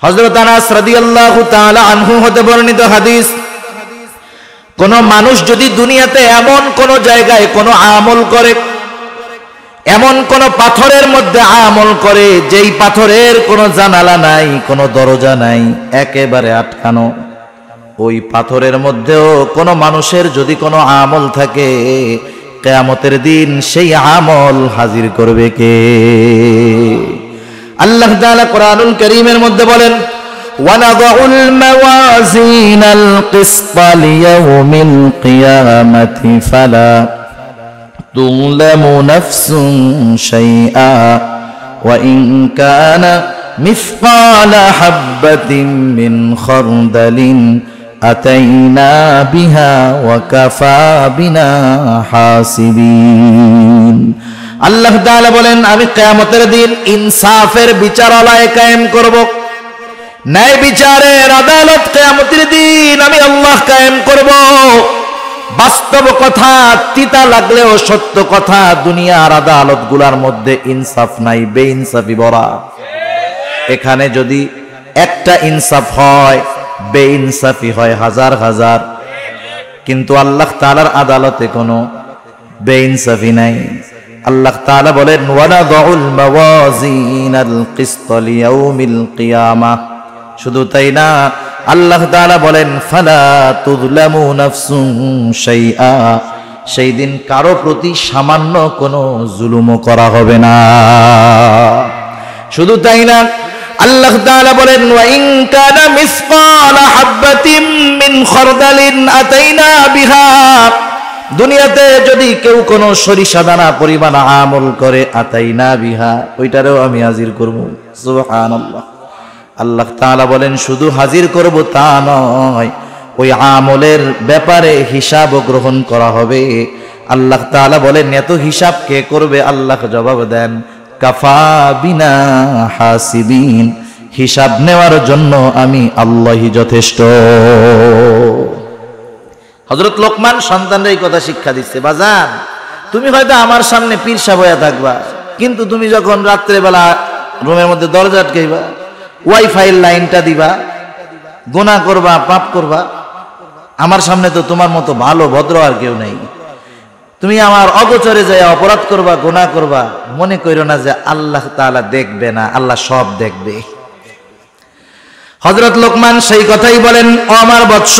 হযরত আনাস রাদিয়াল্লাহু তাআলা আনহু হতে বর্ণিত হাদিস, কোন মানুষ যদি দুনিয়াতে এমন কোন জায়গায় কোন আমল করে, এমন কোন পাথরের মধ্যে আমল করে যেই পাথরের কোনো জানালা নাই, কোনো দরজা নাই, একেবারে আটকানো, ওই পাথরের মধ্যেও কোনো মানুষের যদি কোনো আমল থাকে, কিয়ামতের দিন সেই আমল হাজির করবে কে? আল্লাহ তাআলা কোরআনুল কারীমের মধ্যে বলেন, ওয়ানাযাউল মাওয়াজিনাল কিসতা লিয়াউমিল কিয়ামাতি ফালা তুযলামু নাফসুন শাইআ ওয়া ইন কানা মিসকালা হাববাতিন মিন খারদালিন আতাইনা বিহা ওয়া কাফা বিনা হাসিবিন। আল্লাহ তাআলা বলেন, আমি কিয়ামতের দিন ইনসাফের বিচারালয় কায়েম করব, ন্যায় বিচারের আদালত কিয়ামতের দিন আমি আল্লাহ কায়েম করব। বাস্তব কথা, তিতা লাগলেও সত্য কথা, দুনিয়ার আদালতগুলোর মধ্যে ইনসাফ নাই, বেইনসাফি ভরা। এখানে যদি একটা ইনসাফ হয়, বেইনসাফি হয় হাজার হাজার, কিন্তু আল্লাহ তাআলার আদালতে কোনো বেইনসাফি নাই। আল্লাহ তাআলা বলেন, ওয়ানাযাউল মাওয়াজিনাল কিসতা লিয়াউমিল কিয়ামাহ। শুধু তাই না, আল্লাহ তাআলা বলেন, ফালা তুযলামু নাফসুন শাইআ, সেই দিন কারো প্রতি সামান্য কোনো জুলুমও করা হবে না। শুধু তাই না, আল্লাহ তাআলা বলেন, ওয়া ইন কানা মিসকালা হাববাতিন মিন খারদালিন আতাইনা বিহা, দুনিয়াতে যদি কেউ কোনো সরিষা দানা পরিমাণ আমল করে, আতাইনা বিহা, ওইটারেও আমি হাজির করব। সুবহানাল্লাহ। আল্লাহ তাআলা বলেন, শুধু হাজির করব তা নয়, ওই আমলের ব্যাপারে হিসাবও গ্রহণ করা হবে। আল্লাহ তাআলা বলেন, এত হিসাব কে করবে? আল্লাহ জবাব দেন, কাফা বিনা হাসিবিন, হিসাব নেওয়ার জন্য আমি আল্লাহই যথেষ্ট। হযরত লোকমান সন্তানরা এই কথা শিক্ষা দিচ্ছে, বাজান তুমি হয়তো আমার সামনে পীরসা বয়া থাকবা, কিন্তু তুমি যখন রাত্রেবেলা রুমের মধ্যে দরজা আটকাইবা, ওয়াইফাই লাইনটা দিবা, গুনাহ করবা, পাপ করবা, আমার সামনে তো তোমার মতো ভালো ভদ্র আর কেউ নেই। তুমি আমার অগোচরে যায় অপরাধ করবা, গুনাহ করবা, মনে কইরো না যে আল্লাহ তাআলা দেখবে না, আল্লাহ সব দেখবে। হযরত লোকমান সেই কথাই বলেন, ও আমার বৎস,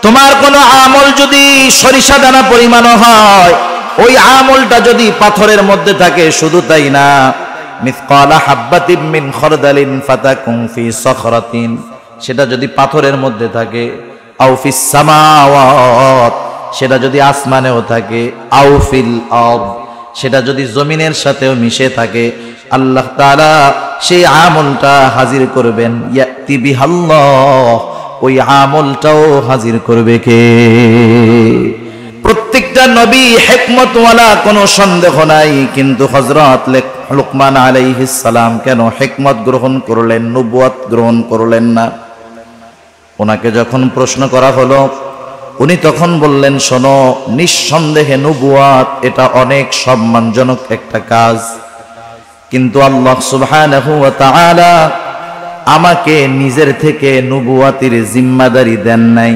তোমার কোনো আমল যদি সরিষা দানা পরিমাণ হয়, ওই আমলটা যদি পাথরের মধ্যে থাকে, শুধু তাই না, মিসকালা হাববাতিন মিন খারদালিন ফাতাকুন ফি সখরাতিন, সেটা যদি পাথরের মধ্যে থাকে, আও ফিস সামাওয়াত, সেটা যদি আসমানেও থাকে, আও ফিল আরদ, সেটা যদি জমিনের সাথেও মিশে থাকে, আল্লাহ তাআলা সেই আমলটা হাজির করবেন। ইয়াতি বিহাল্লাহ, ওই আমলটাও হাজির করবে কে? প্রত্যেকটা নবী হিকমতওয়ালা, কোনো সন্দেহ নাই, কিন্তু হযরত লুকমান আলাইহিস সালাম কেন হিকমত গ্রহণ করলেন, নবুয়ত গ্রহণ করলেন না? ওনাকে যখন প্রশ্ন করা হলো, উনি তখন বললেন, শোনো, নিঃসন্দেহে নবুয়ত এটা অনেক সম্মানজনক একটা কাজ, কিন্তু আল্লাহ সুবহানাহু ওয়া তাআলা আমাকে নিজের থেকে নবুয়তের জিম্মাদারি দেন নাই,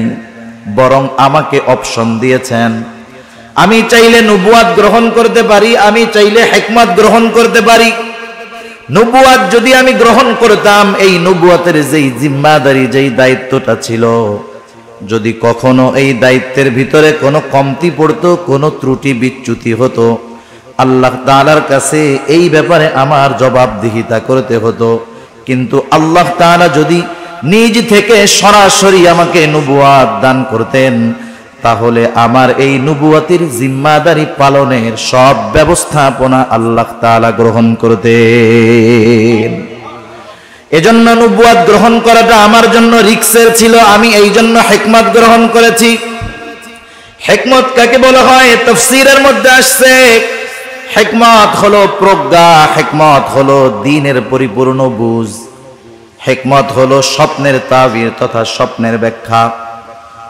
বরং আমাকে অপশন দিয়েছেন। আমি চাইলে নবুয়ত গ্রহণ করতে পারি, আমি চাইলে হিকমত গ্রহণ করতে পারি। নবুয়ত যদি আমি গ্রহণ করতাম, এই নবুয়তের যেই জিম্মাদারি, যেই দায়িত্বটা ছিল, যদি কখনো এই দায়িত্বের ভিতরে কোনো কমতি পড়তো, কোনো ত্রুটি বিচ্যুতি হতো, আল্লাহ তাআলার কাছে এই ব্যাপারে আমার জবাবদিহিতা করতে হতো। কিন্তু আল্লাহ তাআলা যদি নিজ থেকে সরাসরি আমাকে নবুয়ত দান করতেন, তাহলে আমার এই নবুয়তের জিম্মাদারি পালনের সব ব্যবস্থাপনা আল্লাহ তাআলা গ্রহণ করতেন। এজন্য নবুয়ত গ্রহণ করাটা আমার জন্য রিস্কের ছিল, আমি এই জন্য হিকমত গ্রহণ করেছি। হিকমত কাকে বলা হয়? তাফসীরের মধ্যে আসছে, হিকমত হলো প্রজ্ঞা, হিকমত হলো দ্বীনের পরিপূর্ণ বুঝ, হিকমত হলো স্বপ্নের তাবির তথা স্বপ্নের ব্যাখ্যা।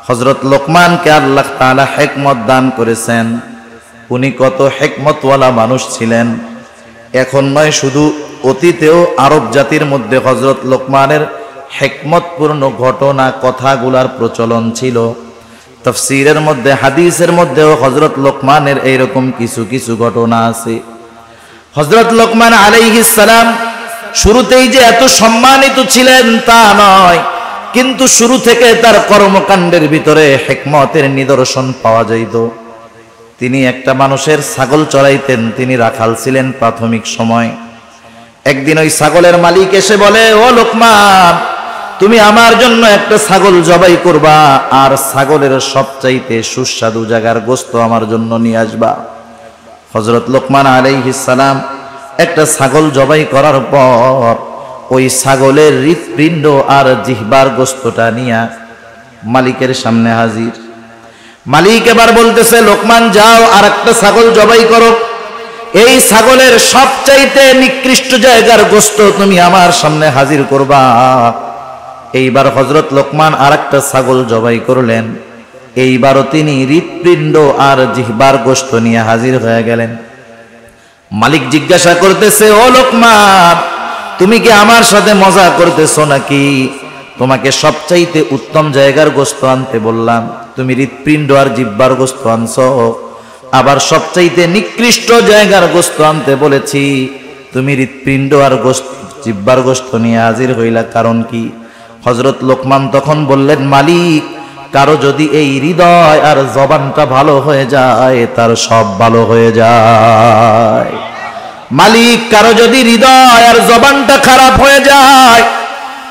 হযরত লোকমানকে আল্লাহ তাআলা হিকমত দান করেছেন। উনি কত হিকমতওয়ালা মানুষ ছিলেন। এখন নয় শুধু অতীতেও আরব জাতির মধ্যে হযরত লোকমানের হিকমতপূর্ণ ঘটনা কথাগুলার প্রচলন ছিল। তাফসীরের মধ্যে হাদিসের মধ্যেও হযরত লোকমানের এইরকম কিছু কিছু ঘটনা আছে। হযরত লোকমান আলাইহিস সালাম শুরুতেই যে এত সম্মানিত ছিলেন তা নয়, কিন্তু শুরু থেকে তার কর্মকাণ্ডের ভিতরে হিকমতের নিদর্শন পাওয়া যাইত। তিনি একটা মানুষের ছাগল চড়াইতেন, তিনি রাখাল ছিলেন প্রাথমিক সময়। একদিন ওই ছাগলের মালিক এসে বলে, ও লোকমান, তুমি আমার জন্য একটা ছাগল জবাই করবা, আর ছাগলের সবচাইতে সুস্বাদু জায়গার গোশত আমার জন্য নিয়ে আসবা। হযরত লোকমান আলাইহিস সালাম একটা ছাগল জবাই করার পর ওই ছাগলের হৃৎপিণ্ড আর জিহ্বার গোশতটা নিয়ে মালিকের সামনে হাজির। মালিক এবার বলতেছে, লোকমান যাও আর একটা ছাগল জবাই করো, এই ছাগলের সবচাইতে নিকৃষ্ট জায়গার গোশত তুমি আমার সামনে হাজির করবা। এইবার হযরত লোকমান আর একটা ছাগল জবাই করলেন। এইবারও তিনি হৃৎপিণ্ড আর জিহ্বার গোশত নিয়ে হাজির হয়ে গেলেন। মালিক জিজ্ঞাসা করতেছে, ও লোকমান, তুমি কি আমার সাথে মজা করতেছো নাকি? তোমাকে সবচাইতে উত্তম জায়গার গোশত আনতে বললাম, তুমি হৃৎপিণ্ড আর জিহ্বার গোশত আনছো। আবার সবচাইতে নিকৃষ্ট জায়গার গোশত আনতে বলেছি, তুমি হৃৎপিণ্ড আর জিহ্বার গোশত নিয়ে হাজির হইলা, কারণ কি? হযরত লোকমান তখন বললেন, মালিক, কারো যদি এই হৃদয় আর জবানটা ভালো হয়ে যায় তার সব ভালো হয়ে যায়। মালিক, কারো যদি হৃদয় আর জবানটা খারাপ হয়ে যায়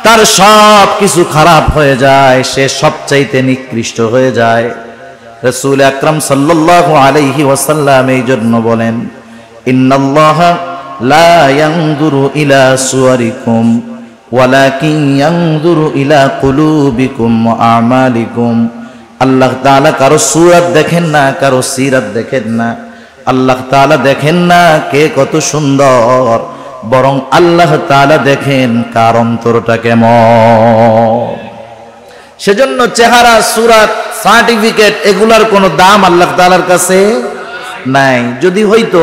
তার সব কিছু খারাপ হয়ে যায়, সে সবচাইতে নিকৃষ্ট হয়ে যায়। রাসূল আকরাম সাল্লাল্লাহু আলাইহি ওয়াসাল্লাম এই জন্য বলেন, ইন্নাল্লাহা লা ইয়ানজুরু ইলা সুওয়ারিকুম ওয়ালাকিন ইয়ানজুরু ইলা কুলুবিকুম ওয়া আমালিকুম। আল্লাহ তাআলা কারো সূরত দেখেন না, কারো সিরাত দেখেন না। আল্লাহ তাআলা দেখেন না কে কত সুন্দর, বরং আল্লাহ তাআলা দেখেন কার অন্তরটা কেমন। সেজন্য চেহারা, সূরত, সার্টিফিকেট এগুলার কোনো দাম আল্লাহ তাআলার কাছে নাই। যদি হইতো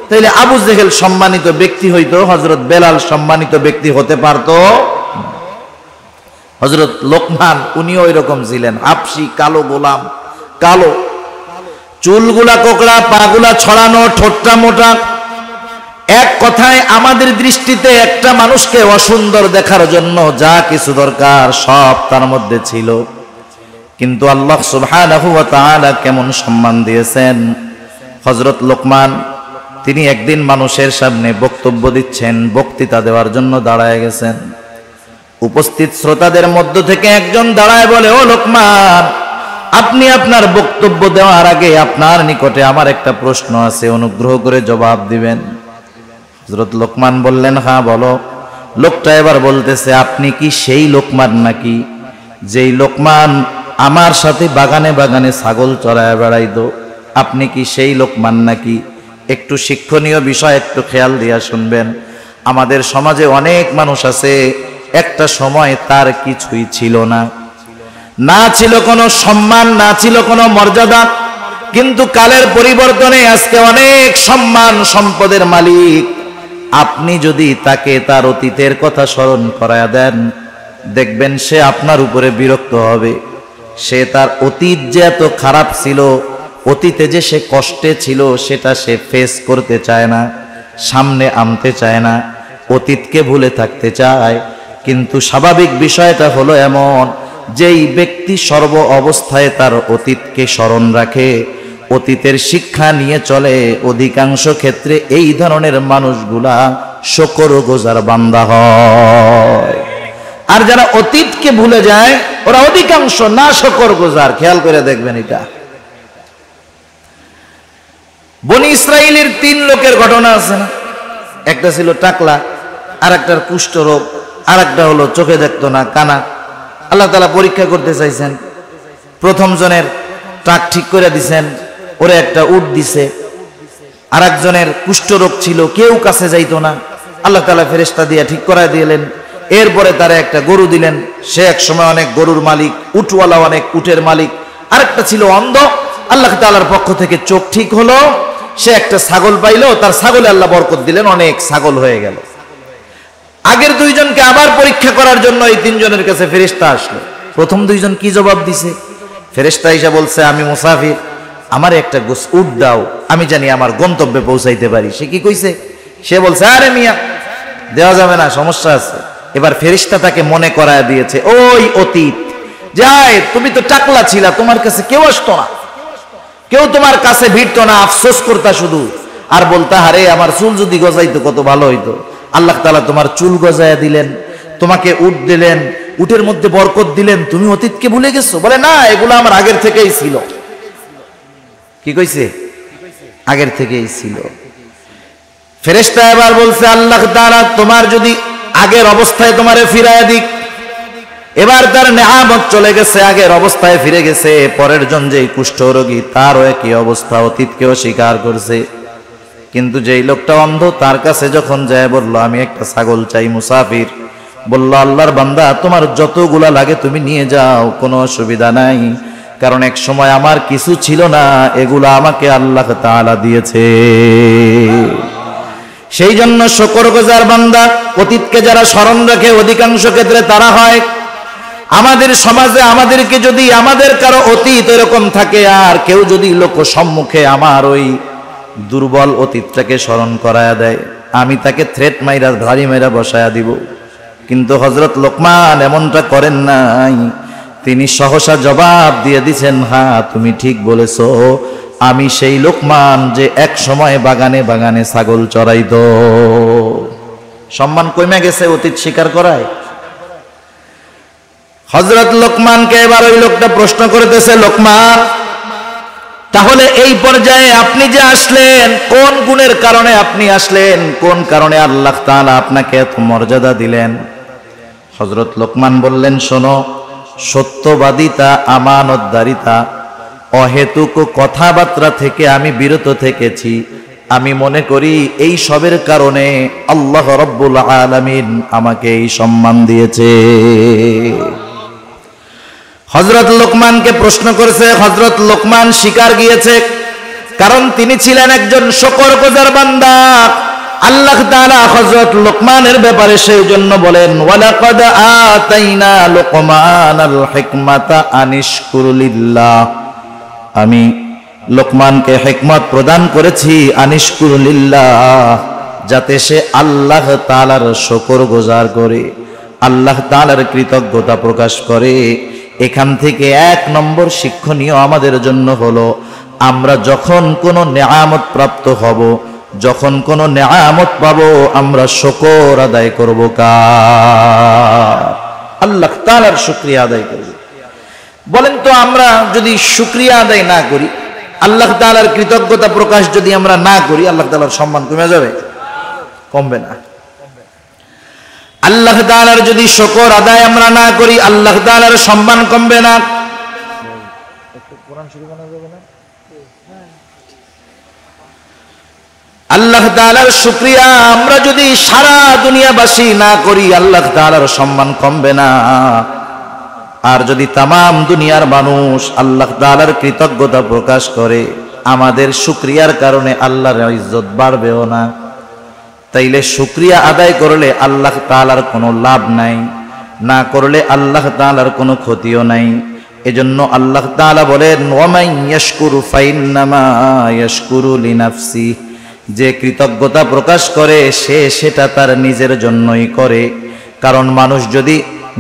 তাহলে আবু জেহেল সম্মানিত ব্যক্তি হইতো, হযরত বেলাল সম্মানিত ব্যক্তি হতে পারতো। হযরত লোকমান উনিও এরকম ছিলেন, হাবশী কালো গোলাম, কালো চুলগুলা কোকড়া, পাগুলা ছড়ানো, ঠোঁটটা মোটা। এক কথায় আমাদের দৃষ্টিতে একটা মানুষকে অসুন্দর দেখার জন্য যা কিছু দরকার সব তার মধ্যে ছিল, কিন্তু আল্লাহ সুবহানাহু ওয়া তাআলা কেমন সম্মান দিয়েছেন। হযরত লোকমান তিনি একদিন মানুষের সামনে বক্তব্য দিচ্ছেন, বক্তৃতা দেওয়ার জন্য দাঁড়ায় গেছেন। উপস্থিত শ্রোতাদের মধ্য থেকে একজন দাঁড়ায় বলে, ও লোকমান, আপনি আপনার বক্তব্য দেওয়ার আগে আপনার নিকটে আমার একটা প্রশ্ন আছে, অনুগ্রহ করে জবাব দিবেন। হযরত লোকমান বললেন, হ্যাঁ বলো। লোকটা এবার বলতেছে, আপনি কি সেই লোকমান নাকি যেই লোকমান আমার সাথে বাগানে বাগানে ছাগল চড়ায় বেড়াইতো? আপনি কি সেই লোকমান নাকি? একটু শিক্ষণীয় বিষয়, একটু খেয়াল দিয়া শুনবেন। আমাদের সমাজে অনেক মানুষ আছে, একটা সময় তার কিছুই ছিল না, না ছিল কোনো সম্মান, না ছিল কোনো মর্যাদা, কিন্তু কালের পরিবর্তনে আজকে অনেক সম্মান সম্পদের মালিক। আপনি যদি তাকে তার অতীতের কথা স্মরণ করায়া দেন, দেখবেন সে আপনার উপরে বিরক্ত হবে। সে তার অতীত যে এত খারাপ ছিল, অতীতে যে সে কষ্টে ছিল, সেটা সে ফেস করতে চায় না, সামনে আনতে চায় না, অতীতকে ভুলে থাকতে চায়। কিন্তু স্বাভাবিক বিষয়টা হলো এমন, যেই ব্যক্তি সর্ব অবস্থায় তার অতীতকে স্মরণ রাখে, অতীতের শিক্ষা নিয়ে চলে, অধিকাংশ ক্ষেত্রে এই ধরনের মানুষগুলা শুকরগুজার বান্দা হয়। আর যারা অতীতকে ভুলে যায় ওরা অধিকাংশ না শুকরগুজার। খেয়াল করে দেখবেন, এটা বনি ইসরাইলের 3 লোকের ঘটনা আছে না? একটা ছিল টাকলা, আর একটার কুষ্ঠ রোগ, আর একটা হলো চোখে দেখতো না, কানা। আল্লাহ তাআলা পরীক্ষা করতে চাইছেন। প্রথম জনের টাক ঠিক করে দিছেন, ওরে একটা উট দিছে। আর একজনের কুষ্ঠ রোগ ছিল, কেউ কাছে যাইতো না, আল্লাহ তাআলা ফেরেশতা দিয়ে ঠিক করায় দিলেন। এরপরে তারা একটা গরু দিলেন, সে এক সময় অনেক গরুর মালিক, উটওয়ালা অনেক উটের মালিক। আরেকটা ছিল অন্ধ, আল্লাহ তাআলার পক্ষ থেকে চোখ ঠিক হলো, সে একটা ছাগল পাইলো, তার ছাগলে আল্লাহ বরকত দিলেন, অনেক ছাগল হয়ে গেল। আগের দুইজনকে আবার পরীক্ষা করার জন্য এই তিনজনের কাছে ফেরেশতা আসলো। প্রথম দুইজন কি জবাব দিছে? ফেরেশতা এসে বলছে, আমি মুসাফির, আমার একটা উট দাও, আমি জানি আমার গন্তব্যে পৌঁছাইতে পারি। সে কি কইছে? সে বলছে, আরে মিয়া দেওয়া যাবে না, সমস্যা আছে। এবার ফেরেশতা তাকে মনে করায় দিয়েছে ওই অতীত, যাই তুমি তো টাকলা ছিলা, তোমার কাছে কেউ আসতো না, কেউ তোমার কাছে ভিড়তো না, আফসোস করতা শুধু, আর বলতা আরে আমার চুল যদি গজাইতো কত ভালো হইতো। আল্লাহ তাআলা তোমার চুল গজায়া দিলেন, তোমাকে উট দিলেন, উটের মধ্যে বরকত দিলেন, তুমি অতীতকে ভুলে গেছো? বলে না, এগুলো আমার আগের থেকেই ছিল। কি কইছে? আগের থেকেই ছিল। ফেরেশতা এবার বলছে, আল্লাহ তাআলা তোমার যদি আগের অবস্থায় তোমারে ফিরায় দিক। এবার তার নেয়ামত চলে গেছে, আগের অবস্থায় ফিরে গেছে। পরের জন যে কুষ্ঠ রোগী, তারও একই অবস্থা, অতীতকেও স্বীকার করছে। কিন্তু যেই লোকটা অন্ধ, তার কাছে যখন যায় বলল আমি একটা ছাগল চাই, মুসাফির বলল, আল্লাহর বান্দা তোমার যতগুলা লাগে তুমি নিয়ে যাও, কোনো অসুবিধা নাই, কারণ এক সময় আমার কিছু ছিল না, এগুলা আমাকে আল্লাহ তাআলা দিয়েছে। সেই জন্য শুকরগুজার বান্দা, অতীতকে যারা স্মরণ রাখে অধিকাংশ ক্ষেত্রে তারা হয়। আমাদের সমাজে আমাদেরকে যদি আমাদের কারো অতীত এরকম থাকে, আর কেউ যদি লোক সম্মুখে আমার ওই দুর্বল অতীতটাকে স্মরণ করায়া দেয়, আমি তাকে থ্রেট মাইরা ধারি মাইরা বসায়া দিব। কিন্তু হযরত লোকমান এমনটা করেন নাই। তিনি সহসা জবাব দিয়ে দিছেন, হ্যাঁ তুমি ঠিক বলেছো, আমি সেই লোকমান যে এক সময় বাগানে বাগানে ছাগল চড়াইতো। সম্মান কমে গেছে অতীত স্বীকার করায়। হযরত লোকমানকে এবার ওই লোকটা প্রশ্ন করতেছে, লোকমান তাহলে এই পর্যায়ে আপনি যে আসলেন, কোন গুণের কারণে আপনি আসলেন, কোন কারণে আল্লাহ তাআলা আপনাকে এত মর্যাদা দিলেন? হযরত লোকমান বললেন, শোনো, সত্যবাদিতা, আমানতদারিতা, অহেতুক কথাবার্তা থেকে আমি বিরত থেকেছি। আমি মনে করি এই সবের কারণে আল্লাহ রাব্বুল আলামিন আমাকে এই সম্মান দিয়েছে। হযরত লোকমানকে প্রশ্ন করেছে, হযরত লোকমান স্বীকার গিয়েছে, কারণ তিনি ছিলেন একজন শুকরগুজার বান্দা। আল্লাহ তাআলা হযরত লোকমানের ব্যাপারে সেই জন্য বলেন, ওয়ালাকাদ আতাইনা লোকমানাল হিকমাতা আনিশকুর লিল্লাহ, আমি লোকমানকে হিকমত প্রদান করেছি আনিশকুর লিল্লাহ, যাতে সে আল্লাহ তাআলার শুকরগুজার করে, আল্লাহ তাআলার কৃতজ্ঞতা প্রকাশ করে। এখান থেকে এক নম্বর শিক্ষণীয় আমাদের জন্য হলো, আমরা যখন কোনো নেয়ামত প্রাপ্ত হব, যখন কোনো নেয়ামত পাবো, আমরা শুকর আদায় করব কার? আল্লাহ তাআলার শুকরিয়া আদায় করব। বলেন তো, আমরা যদি শুকরিয়া আদায় না করি, আল্লাহ তাআলার কৃতজ্ঞতা প্রকাশ যদি আমরা না করি, আল্লাহ তাআলার সম্মান কমে যাবে? কমবে না। আল্লাহ তাআলার যদি শুকর আদায় আমরা না করি, আল্লাহ তাআলার সম্মান কমবে না। আল্লাহ তাআলার শুকরিয়া আমরা যদি সারা দুনিয়াবাসী না করি, আল্লাহ তাআলার সম্মান কমবে না। আর যদি তামাম দুনিয়ার মানুষ আল্লাহ তাআলার কৃতজ্ঞতা প্রকাশ করে, আমাদের শুকরিয়ার কারণে আল্লাহর ইজ্জত বাড়বেও না। তাইলে শুকরিয়া আদায় করলে আল্লাহ তাআলার কোনো লাভ নাই, না করলে আল্লাহ তাআলার কোনো ক্ষতিও নাই। এজন্য আল্লাহ তাআলা বলেন, ওয়ামান ইয়াশকুরু ফাইন্নামা ইয়াশকুরু লিনাফসি, যে কৃতজ্ঞতা প্রকাশ করে সে সেটা তার নিজের জন্যই করে। কারণ মানুষ যদি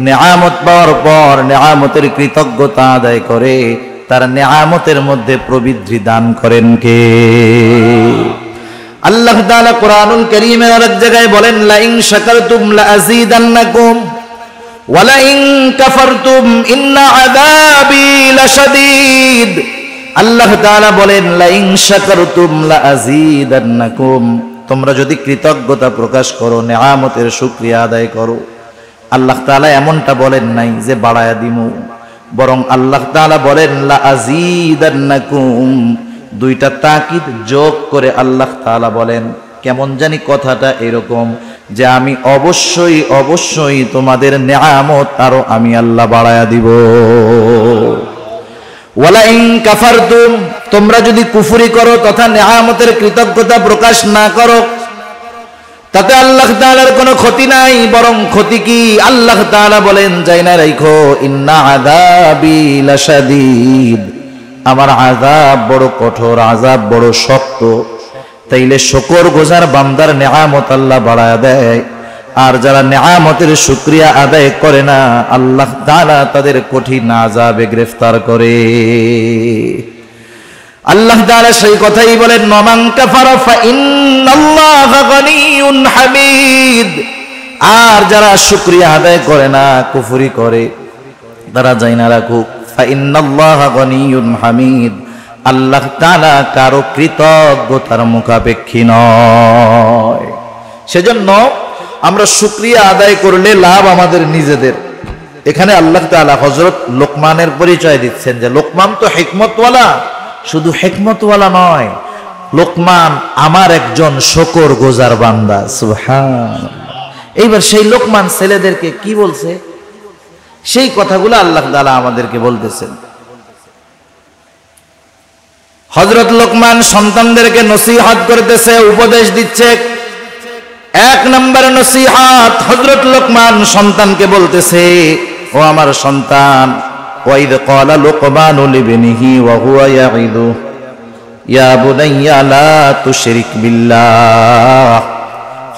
নেয়ামত পাওয়ার পর নেয়ামতের কৃতজ্ঞতা আদায় করে, তার নেয়ামতের মধ্যে প্রবৃদ্ধি দান করেন কে? আল্লাহ তাআলা কোরআনুল কারীমের আরেক জায়গায় বলেন, লা ইন শাকারতুম লা আযীদান্নাকুম ওয়া লা ইন কাফারতুম ইন্না আযাবি লাশাদীদ। আল্লাহ তাআলা বলেন, লা ইন শাকারতুম লা আযীদান্নাকুম, তোমরা যদি কৃতজ্ঞতা প্রকাশ করো, নেয়ামতের শুকরিয়া আদায় করো, আল্লাহ তাআলা এমনটা বলেন নাই যে বাড়ায়া দিমু, বরং আল্লাহ তাআলা বলেন লা আযীদান্নাকুম, দুইটা তাকিদ যোগ করে আল্লাহ তাআলা বলেন। কেমন জানি কথাটা এরকম যে আমি অবশ্যই অবশ্যই তোমাদের নেয়ামত আরো আমি আল্লাহ বাড়ায়া দিব। ওয়ালা ইন কাফারতুম, তোমরা যদি কুফরি করো তথা নেয়ামতের কৃতজ্ঞতা প্রকাশ না করো, তাতে আল্লাহ তাআলার কোনো ক্ষতি নাই, বরং ক্ষতি কি? আল্লাহ তাআলা বলেন, যাই না রাখো, ইন্না আযাবি লাশাদীদ, আমার আযাব বড় কঠোর, আযাব বড় শক্ত। তাইলে শুকর গুজার বান্দার নেয়ামত আল্লাহ বাড়ায় দেয়, আর যারা নেয়ামতের শুকরিয়া আদায় করে না, আল্লাহ তাআলা তাদের কঠিন আযাবে গ্রেফতার করে। আল্লাহ তাআলা সেই কথাই বলেন, মান কাফারা ফা ইন্নাল্লাহা গনিয়্যুন হামিদ। আর যারা শুকরিয়া আদায় করে না, কুফরি করে, তারা জানা রাখুক, ফা ইন্নাল্লাহা গনিয়্যুন হামিদ, আল্লাহ তাআলা কারো কৃতজ্ঞতার মুখাপেক্ষী নয়। সেজন্য আমরা শুকরিয়া আদায় করলে লাভ আমাদের নিজেদের। এখানে আল্লাহ তাআলা হযরত লোকমানের পরিচয় দিচ্ছেন যে লোকমান তো হিকমতওয়ালা, শুধু হিকমতওয়ালা নয়, লোকমান আমার একজন শুকর গুজার বান্দা। সুবহানাল্লাহ। এইবার সেই লোকমান ছেলেদেরকে কি বলছে, সেই কথাগুলো আল্লাহ তাআলা আমাদেরকে বলতেছেন। হযরত লোকমান সন্তানদেরকে নসিহত করতেছে, উপদেশ দিচ্ছে। এক নম্বর নসিহত, হযরত লোকমান সন্তানকে বলতেছে, ও আমার সন্তান, ওয়াইদ ক্বালা লুকমানু লিবনিহি ওয়া হুয়া ইয়াইদু ইয়া বুনাইয়া লা তুশরিক বিল্লাহ।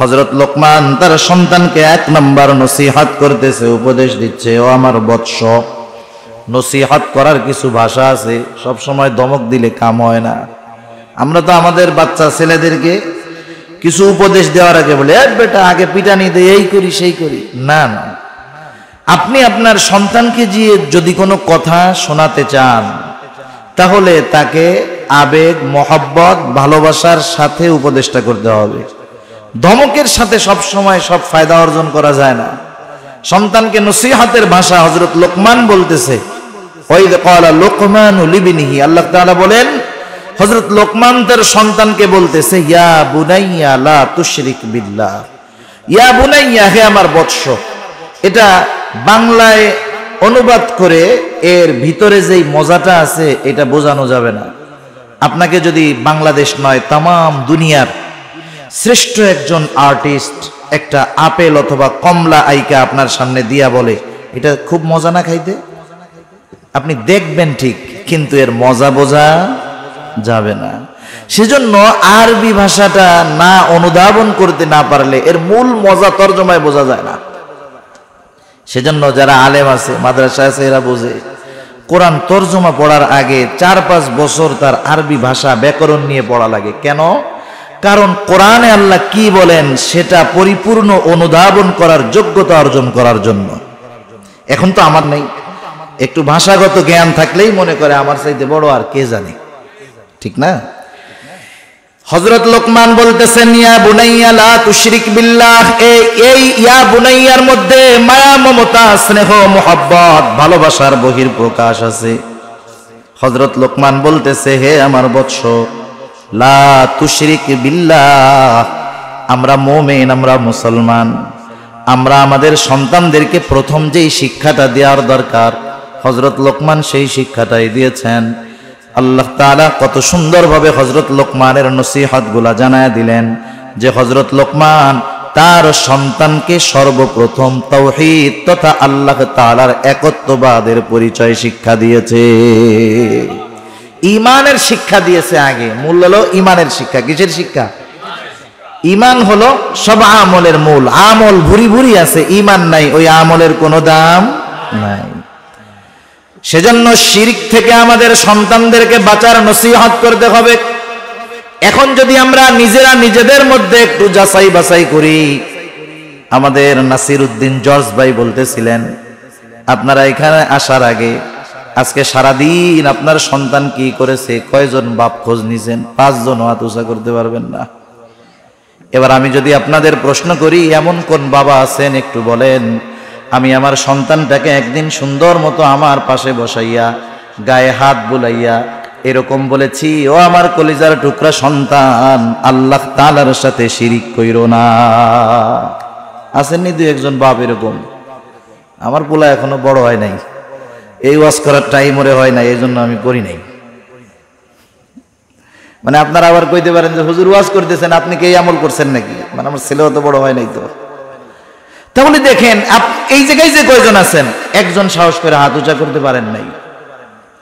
হযরত লোকমান তার সন্তানকে এক নম্বর নসিহত করতেছে, উপদেশ দিচ্ছে, ও আমার বৎস। নসিহত করার কিছু ভাষা আছে, সব সময় ধমক দিলে কাম হয় না। আমরা তো আমাদের বাচ্চা ছেলেদেরকে কিছু উপদেশ দেওয়ার আগে বলে, বেটা আগে পিটানি দে, এই করি সেই করি। না না, আপনি আপনার সন্তানকে যদি কোনো কথা শোনাতে চান, তাহলে তাকে আবেগ, মহব্বত, ভালোবাসার সাথে উপদেশটা করতে হবে। ধমকের সাথে সব সময় সব ফায়দা অর্জন করা যায় না। সন্তানকে নসিহতের ভাষা হযরত লোকমান বলতেছে, ওয়াইদ ক্বালা লুকমানু লিবনিহি, আল্লাহ তাআলা বলেন হযরত লোকমান তার সন্তানকে বলতেছে, ইয়া বুনাইয়া লা তুশরিক বিল্লাহ। ইয়া বুনাইয়া, হে আমার বৎস। এটা বাংলায় অনুবাদ করে এর ভিতরে যেই মজাটা আছে এটা বোঝানো যাবে না। আপনাকে যদি বাংলাদেশ নয়, তামাম দুনিয়ার শ্রেষ্ঠ একজন আর্টিস্ট একটা আপেল অথবা কমলা আইকা আপনার সামনে দিয়া বলে, এটা খুব মজা না খাইতে, আপনি দেখবেন ঠিক, কিন্তু এর মজা বোঝা যাবে না। সেজন্য আরবি ভাষাটা না অনুধাবন করতে না পারলে এর মূল মজা তর্জমায় বোঝা যায় না। সেজন্য যারা আলেম আছে, মাদ্রাসা আছে, এরা বোঝে কোরআন তর্জমা পড়ার আগে 4-5 বছর তার আরবি ভাষা ব্যাকরণ নিয়ে পড়া লাগে। কেন? কারণ কোরআনে আল্লাহ কি বলেন সেটা পরিপূর্ণ অনুধাবন করার যোগ্যতা অর্জন করার জন্য। এখন তো আমার নেই, একটু ভাষাগত জ্ঞান থাকলেই মনে করে আমার চাইতে বড় আর কে জানে, ঠিক না? হযরত লোকমান বলতেছেন, ইয়া বুনাইয়া লা তুশরিক বিল্লাহ। এই ইয়া বুনাইয়ার মধ্যে মায়া, মমতা, স্নেহ, মোহাব্বত, ভালোবাসার বহিঃপ্রকাশ আছে। হযরত লোকমান বলতেছে, হে আমার বৎস, লা তুশরিক বিল্লাহ। আমরা মুমিন, আমরা মুসলমান, আমরা আমাদের সন্তানদেরকে প্রথম যেই শিক্ষাটা দেওয়ার দরকার হযরত লোকমান সেই শিক্ষাটাই দিয়েছেন। আল্লাহ তাআলা কত সুন্দরভাবে হযরত লোকমানের নসিহতগুলা জানায় দিলেন যে হযরত লোকমান তার সন্তানকে সর্বপ্রথম তাওহীদ তথা আল্লাহ তাআলার একত্ববাদের পরিচয় শিক্ষা দিয়েছে, ঈমানের শিক্ষা দিয়েছে। আগে মূল হলো ঈমানের শিক্ষা। কিসের শিক্ষা? ঈমান হলো সব আমলের মূল। আমল ভুরি ভুরি আছে, ঈমান নাই, ওই আমলের কোনো দাম নাই। সেজন্য শিরক থেকে আমাদের সন্তানদেরকে বাঁচার নসিহত করতে হবে। এখন যদি আমরা নিজেরা নিজেদের মধ্যে একটু যাচাই বাছাই করি, আমাদের নাসির উদ্দিন জর্জ ভাই বলতেছিলেন, আপনারা এখানে আসার আগে আজকে সারাদিন আপনার সন্তান কি করেছে, কয়জন বাপ খোঁজ নিছেন? 5 জন হাত উঁচা করতে পারবেন না। এবার আমি যদি আপনাদের প্রশ্ন করি, এমন কোন বাবা আছেন একটু বলেন, আমি আমার সন্তানটাকে একদিন সুন্দর মতো আমার পাশে বসাইয়া গায়ে হাত বুলাইয়া এরকম বলেছি, ও আমার কলিজার টুকরা সন্তান, আল্লাহ তাআলার সাথে শিরিক কইরো না? আসেননি 2-1 বাপ এরকম? আমার পোলা এখনো বড় হয় নাই, এই ওয়াজ করার টাইম ওরে হয় নাই, এই জন্য আমি করি নাই। মানে আপনারা আবার কইতে পারেন যে হুজুর ওয়াজ করতেছেন, আপনি কি এই আমল করছেন নাকি? মানে আমার ছেলেও তো বড় হয় নাই তো। তাহলে দেখেন এই জায়গায় যে কয়জন আছেন, একজন সাহস করে হাত উঁচা করতে পারেন নাই।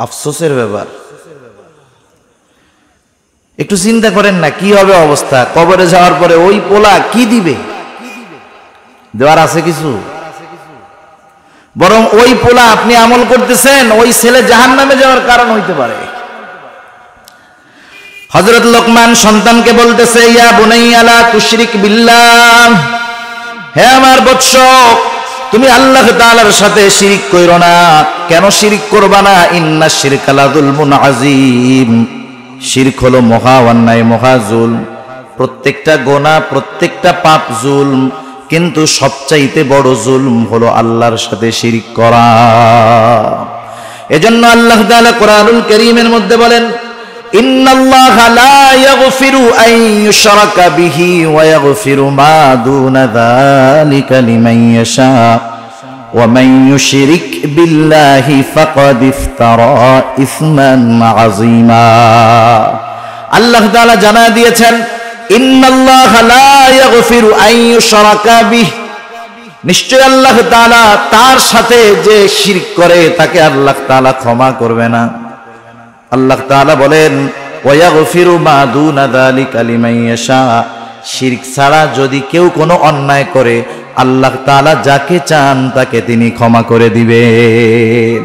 আফসোসের ব্যাপার। একটু চিন্তা করেন না কি হবে অবস্থা। কবরে যাওয়ার পরে ওই পোলা কি দিবে? দেওয়ার আছে কিছু? বরং ওই পোলা আপনি আমল করতেছেন, ওই ছেলে জাহান্নামে যাওয়ার কারণ হইতে পারে। হযরত লোকমান সন্তানকে বলতেছে, ইয়া বুনাইয়া লা তুশরিক বিল্লাহ, হে আমার বৎস, তুমি আল্লাহ তাআলার সাথে শিরক কইরো না। কেন শিরক করবা না? ইন্নাশ শিরকা লাযুলমুন আযীম, শিরক হলো মহা অন্যায়, মহা জুলম। প্রত্যেকটা গুনাহ, প্রত্যেকটা পাপ জুলম, কিন্তু সবচাইতে বড় জুলম হলো আল্লাহর সাথে শিরক করা। এজন্য আল্লাহ তাআলা কোরআনুল কারীমের মধ্যে বলেন, ইন্নাল্লাহা লা ইয়াগফিরু আন ইউশরাকা বিহি ওয়া ইয়াগফিরু মা দুনা যালিকা লিমান ইয়াশা ওয়া মান ইউশরিক বিল্লাহি ফাকাদ ইফতারা ইসমান আযীমা। আল্লাহ তাআলা জানায় দিয়েছেন, ইন্নাল্লাহা লা ইয়াগফিরু আন ইউশরাকা বিহি, নিশ্চয় আল্লাহ তাআলা তার সাথে যে শিরক করে তাকে আল্লাহ তাআলা ক্ষমা করবে না। আল্লাহ তাআলা বলেন, ওয়া ইয়াগফিরু মা দুনা যালিকা লিমান ইয়াশা, শিরক ছাড়া যদি কেউ কোনো অন্যায় করে আল্লাহ তাআলা যাকে চান তাকে তিনি ক্ষমা করে দিবেন।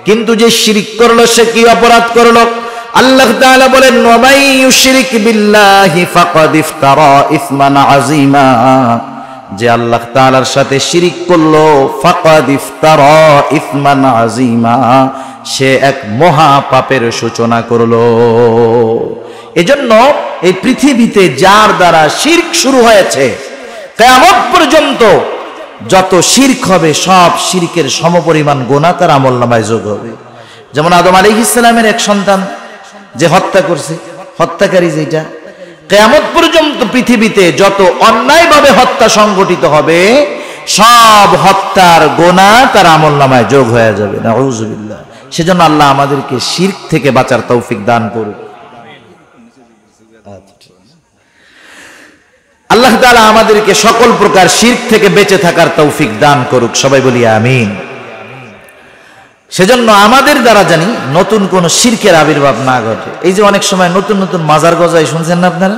কিন্তু যে শিরক করলো সে কি অপরাধ করলো? আল্লাহ তাআলা বলেন, ওয়া মান ইউশরিক বিল্লাহি ফাকাদ ইফতারা ইসমান আযীমা, যে আল্লাহ তাআলার সাথে শিরক করলো, ফাকাদ ইফতারা ইসমান আযীমা, সে এক মহা পাপের সূচনা করলো। এজন্য এই পৃথিবীতে যার দ্বারা শিরক শুরু হয়েছে, কিয়ামত পর্যন্ত যত শিরক হবে সব শিরকের সমপরিমাণ গুনাহ তার আমলনামায় যোগ হবে। যেমন আদম আলাইহিস সালামের এক সন্তান যে হত্যা করছে, হত্যাকারী যেটা, কিয়ামত পর্যন্ত পৃথিবীতে যত অন্যায়ভাবে হত্যা সংগঠিত হবে সব হত্যার গুনাহ তার আমলনামায় যোগ হয়ে যাবে। নাউযুবিল্লাহ। সেজন্য আল্লাহ আমাদেরকে শিরক থেকে বাঁচার তৌফিক দান করুক। আল্লাহ তাআলা আমাদেরকে সকল প্রকার শিরক থেকে বেঁচে থাকার তৌফিক দান করুক। সবাই বলি আমিন। সেজন্য আমাদের দ্বারা জানি নতুন কোন শিরকের আবির্ভাব না ঘটে। এই যে অনেক সময় নতুন নতুন মাজার গজায়, শুনছেন না আপনারা?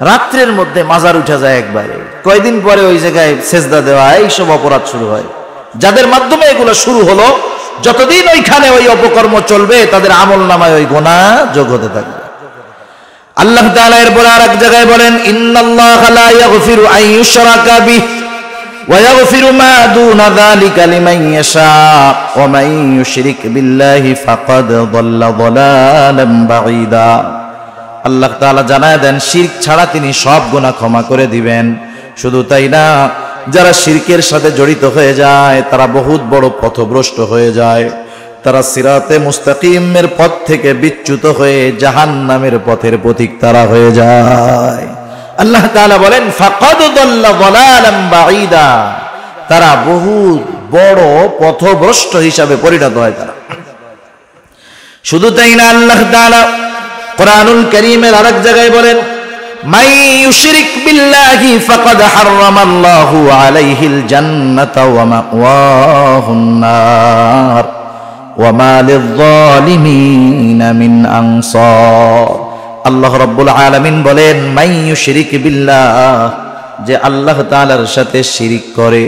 রাত্রের মধ্যে মাজার উঠা যায় একবারে, কয়দিন পরে ওই জায়গায় সেজদা দেওয়া, এইসব অপরাধ শুরু হয়। যাদের মাধ্যমে এগুলো শুরু হলো, যতদিন ওইখানে ওই অপকর্ম চলবে তাদের আমলনামায় ওই গুনাহ যোগ হতে থাকবে। আল্লাহ তাআলা এরপর আরেক জায়গায় বলেন, ইন্নাল্লাহা লা ইয়াগফিরু আন ইউশরাকা বিহি ওয়া ইয়াগফিরু মা দুনা যালিকা লিমান ইয়াশা ওয়া মান ইউশরিক বিল্লাহি ফাকাদ দাল্লা দালালান বাঈদা। আল্লাহ তাআলা জানায় দেন, শিরক ছাড়া তিনি সব গুনাহ ক্ষমা করে দিবেন। শুধু তাই না, যারা শিরকের সাথে জড়িত হয়ে যায় তারা বহুত বড় পথভ্রষ্ট হয়ে যায়। তারা সিরাতে মুস্তাকিমের পথ থেকে বিচ্যুত হয়ে জাহান্নামের পথের পথিক তারা হয়ে যায়। আল্লাহ তাআলা বলেন, ফাকাদ দাল্লা দালালান বাঈদা, তারা বহুত বড় পথভ্রষ্ট হিসাবে পরিণত হয় তারা। শুধু তাই না, আল্লাহ তাআলা কোরআনুল কারীমের আরেক জায়গায় বলেন, মান ইউশরিক বিল্লাহি ফাকাদ হারামাল্লাহু আলাইহিল জান্নাতা ওয়া মাওয়াহুন নার ওয়া মা লিয-যালিমিনা মিন আনসার। আল্লাহ রাব্বুল আলামিন বলেন, মান ইউশরিক বিল্লাহ, যে আল্লাহ তাআলার সাথে শিরক করে,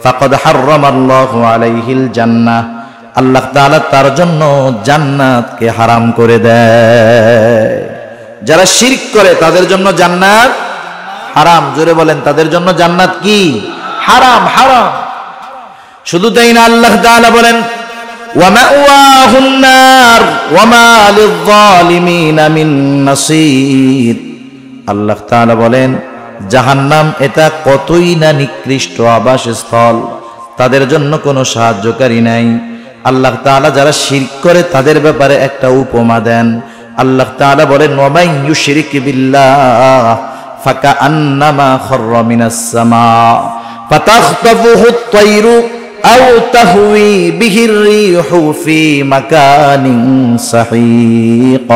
ফাকাদ হারামাল্লাহু আলাইহিল জান্নাহ, আল্লাহ তাআলা তার জন্য জান্নাতকে হারাম করে দেয়। যারা শিরক করে তাদের জন্য জান্নাত হারাম। জোরে বলেন, তাদের জন্য জান্নাত কি? হারাম, হারাম। শুধু তাই না, আল্লাহ তাআলা বলেন, ওয়া মাওয়াহুন নার ওয়া মা লিয-যালিমিনা মিন নাসীর। আল্লাহ তাআলা বলেন, জাহান্নাম এটা কতই না নিকৃষ্ট আবাসস্থল, তাদের জন্য কোনো সাহায্যকারী নাই। আল্লাহ তাআলা যারা শিরক করে তাদের ব্যাপারে একটা উপমা দেন। আল্লাহ তাআলা বলেন, ওয়া মান ইউশরিক বিল্লাহ ফাকাআন্নামা খাররা মিনাস সামা ফাতাখতাফুহু আত-তায়রু আও তাহওয়ি বিহির রিহু ফি মাকানিন সাহিক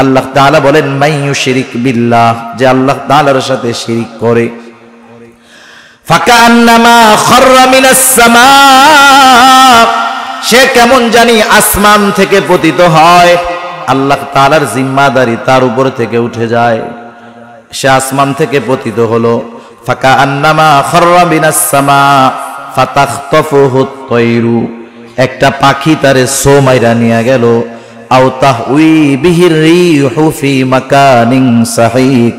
আল্লাহ তাআলা বলেন মাইয়ুশরিক বিল্লাহ, যে আল্লাহ তাআলার সাথে শিরিক করে, ফাকান্নামা খাররা মিনাস সামা, সে কেমন জানি আসমান থেকে পতিত হয়, আল্লাহ তাআলার জিম্মাদারি তার উপর থেকে উঠে যায়, সে আসমান থেকে পতিত হলো। ফাকান্নামা খাররা মিনাস সামা ফাতাখতাফুহু আত-তায়রু, একটা পাখি তারে সো মাইরা নিয়ে গেল, আও তাহউই বিহির রিহু ফি মাকানিন সাহিক,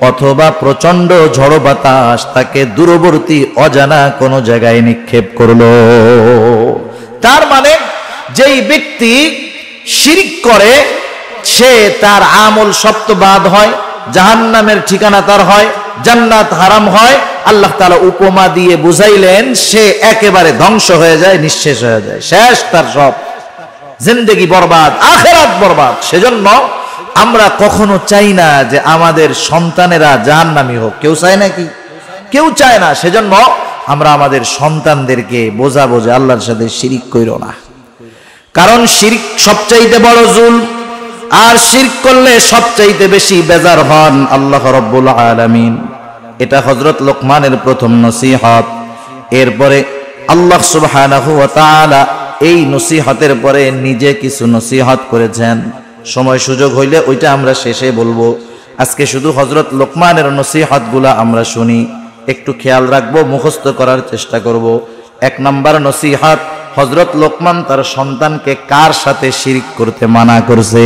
অথবা প্রচন্ড ঝড় বাতাস তাকে দূরবর্তী অজানা কোনো জায়গায় নিক্ষেপ করলো। তার মানে যেই ব্যক্তি শিরক করে সে তার আমল সপ্ত বাদ হয়, জাহান্নামের ঠিকানা তার হয়, জান্নাত হারাম হয়। আল্লাহ তাআলা উপমা দিয়ে বুঝাইলেন সে একেবারে ধ্বংস হয়ে যায়, নিঃশেষ হয়ে যায়, শেষ, তার সব জিন্দেগি বরবাদ, আখিরাত বরবাদ। সেজন্য আমরা কখনো চাই না যে আমাদের সন্তানেরা জাহান্নামী হোক, কেউ চায় নাকি? কেউ চায় না। সেজন্য আমরা আমাদের সন্তানদেরকে বোঝাবো যে আল্লাহর সাথে শিরিক কইরো না, কারণ শিরক সবচাইতে বড় জুলম, আর শিরক করলে সবচাইতে বেশি বেজার হন আল্লাহ রাব্বুল আলামিন। এটা হযরত লোকমানের প্রথম নসিহত। এরপরে আল্লাহ সুবহানাহু ওয়া তাআলা এই নসিহতের পরে নিজে কিছু নসিহত করেছেন, সময় সুযোগ হইলে ওইটা আমরা শেষে বলবো। আজকে শুধু হযরত লোকমানের নসিহতগুলা আমরা শুনি, একটু খেয়াল রাখবো, মুখস্থ করার চেষ্টা করব। এক নাম্বার নসিহত, হযরত লোকমান তার সন্তানকে কার সাথে শিরক করতে মানা করছে।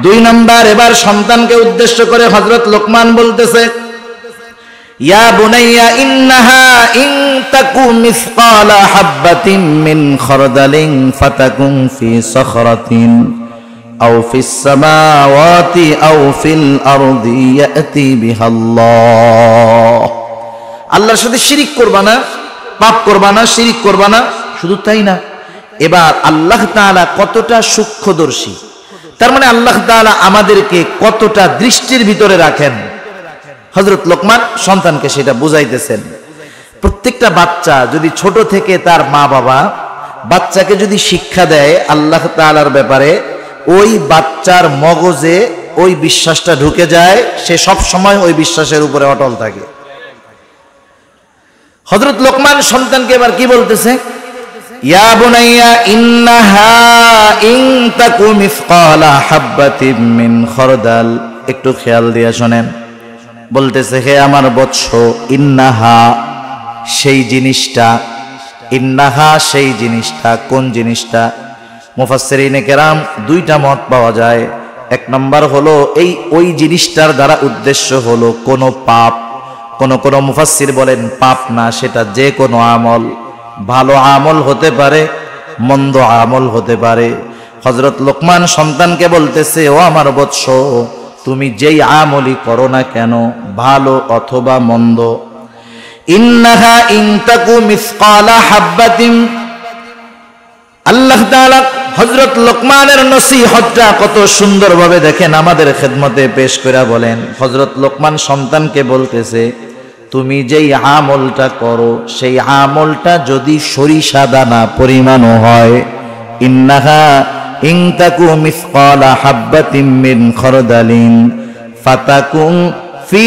দুই নাম্বার, এবার সন্তানকে উদ্দেশ্য করে হযরত লোকমান বলতেছে, ইয়া বুনাইয়া ইন্নাহা ইন তাকু মিসকালা হাববাতিন মিন খারদালিন ফাতাকুন ফি সখরাতিন আও ফিস সামাওয়াতি আও ফিল আরদি ইয়াতি বিহাল্লাহ। আল্লাহর সাথে শিরক করবা না, পাপ করবা না, শিরক করবা না। শুধু তাই না, এবার আল্লাহ তাআলা কতটা সূক্ষ্মদর্শী, তার মানে আল্লাহ তাআলা আমাদেরকে কতটা দৃষ্টির ভিতরে রাখেন। হযরত লোকমান সন্তানকে সেটা বুঝাইতেছেন। প্রত্যেকটা বাচ্চা যদি ছোট থেকে তার মা বাবা বাচ্চাকে যদি শিক্ষা দেয় আল্লাহ তাআলার ব্যাপারে, ওই বাচ্চার মগজে ওই বিশ্বাসটা ঢুকে যায়, সে সব সময় ওই বিশ্বাসের উপরে অটল থাকে। হযরত লোকমান সন্তানকে এবার কি বলতেছে, ইয়া বুনাইয়া ইন্নাহা ইন তাকু মিসকালা হাববাতিন মিন খারদাল। একটু খেয়াল দিয়ে শুনেন, বলতেছে হে আমার বৎস, ইন্নাহা সেই জিনিসটা, ইন্নাহা সেই জিনিসটা, কোন জিনিসটা? মুফাসসিরিনে কেরাম দুইটা মত পাওয়া যায়। এক নম্বর হলো এই ওই জিনিসটার দ্বারা উদ্দেশ্য হলো কোনো পাপ। কোন কোন মুফাসসির বলেন পাপ না, সেটা যে কোনো আমল, ভালো আমল হতে পারে, মন্দ আমল হতে পারে। হযরত লোকমান সন্তানকে বলতেছে, ও আমার বৎস, তুমি যেই আমলই করো না কেন, ভালো অথবা মন্দ, ইন্নাহা ইন তাকু মিসকালা হাববাতিন, আল্লাহ তাআলা হযরত লোকমানের নসিহতটা কত সুন্দরভাবে দেখেন আমাদের খেদমতে পেশ করে বলেন। হযরত লোকমান সন্তানকে বলতেছে, তুমি যেই আমলটা করো সেই আমলটা যদি সরিষা দানা পরিমাণও হয়, ইন্নাহা ইন তাকু মিসকালা হাববাতিন মিন খারদালিন ফাতাকুন ফি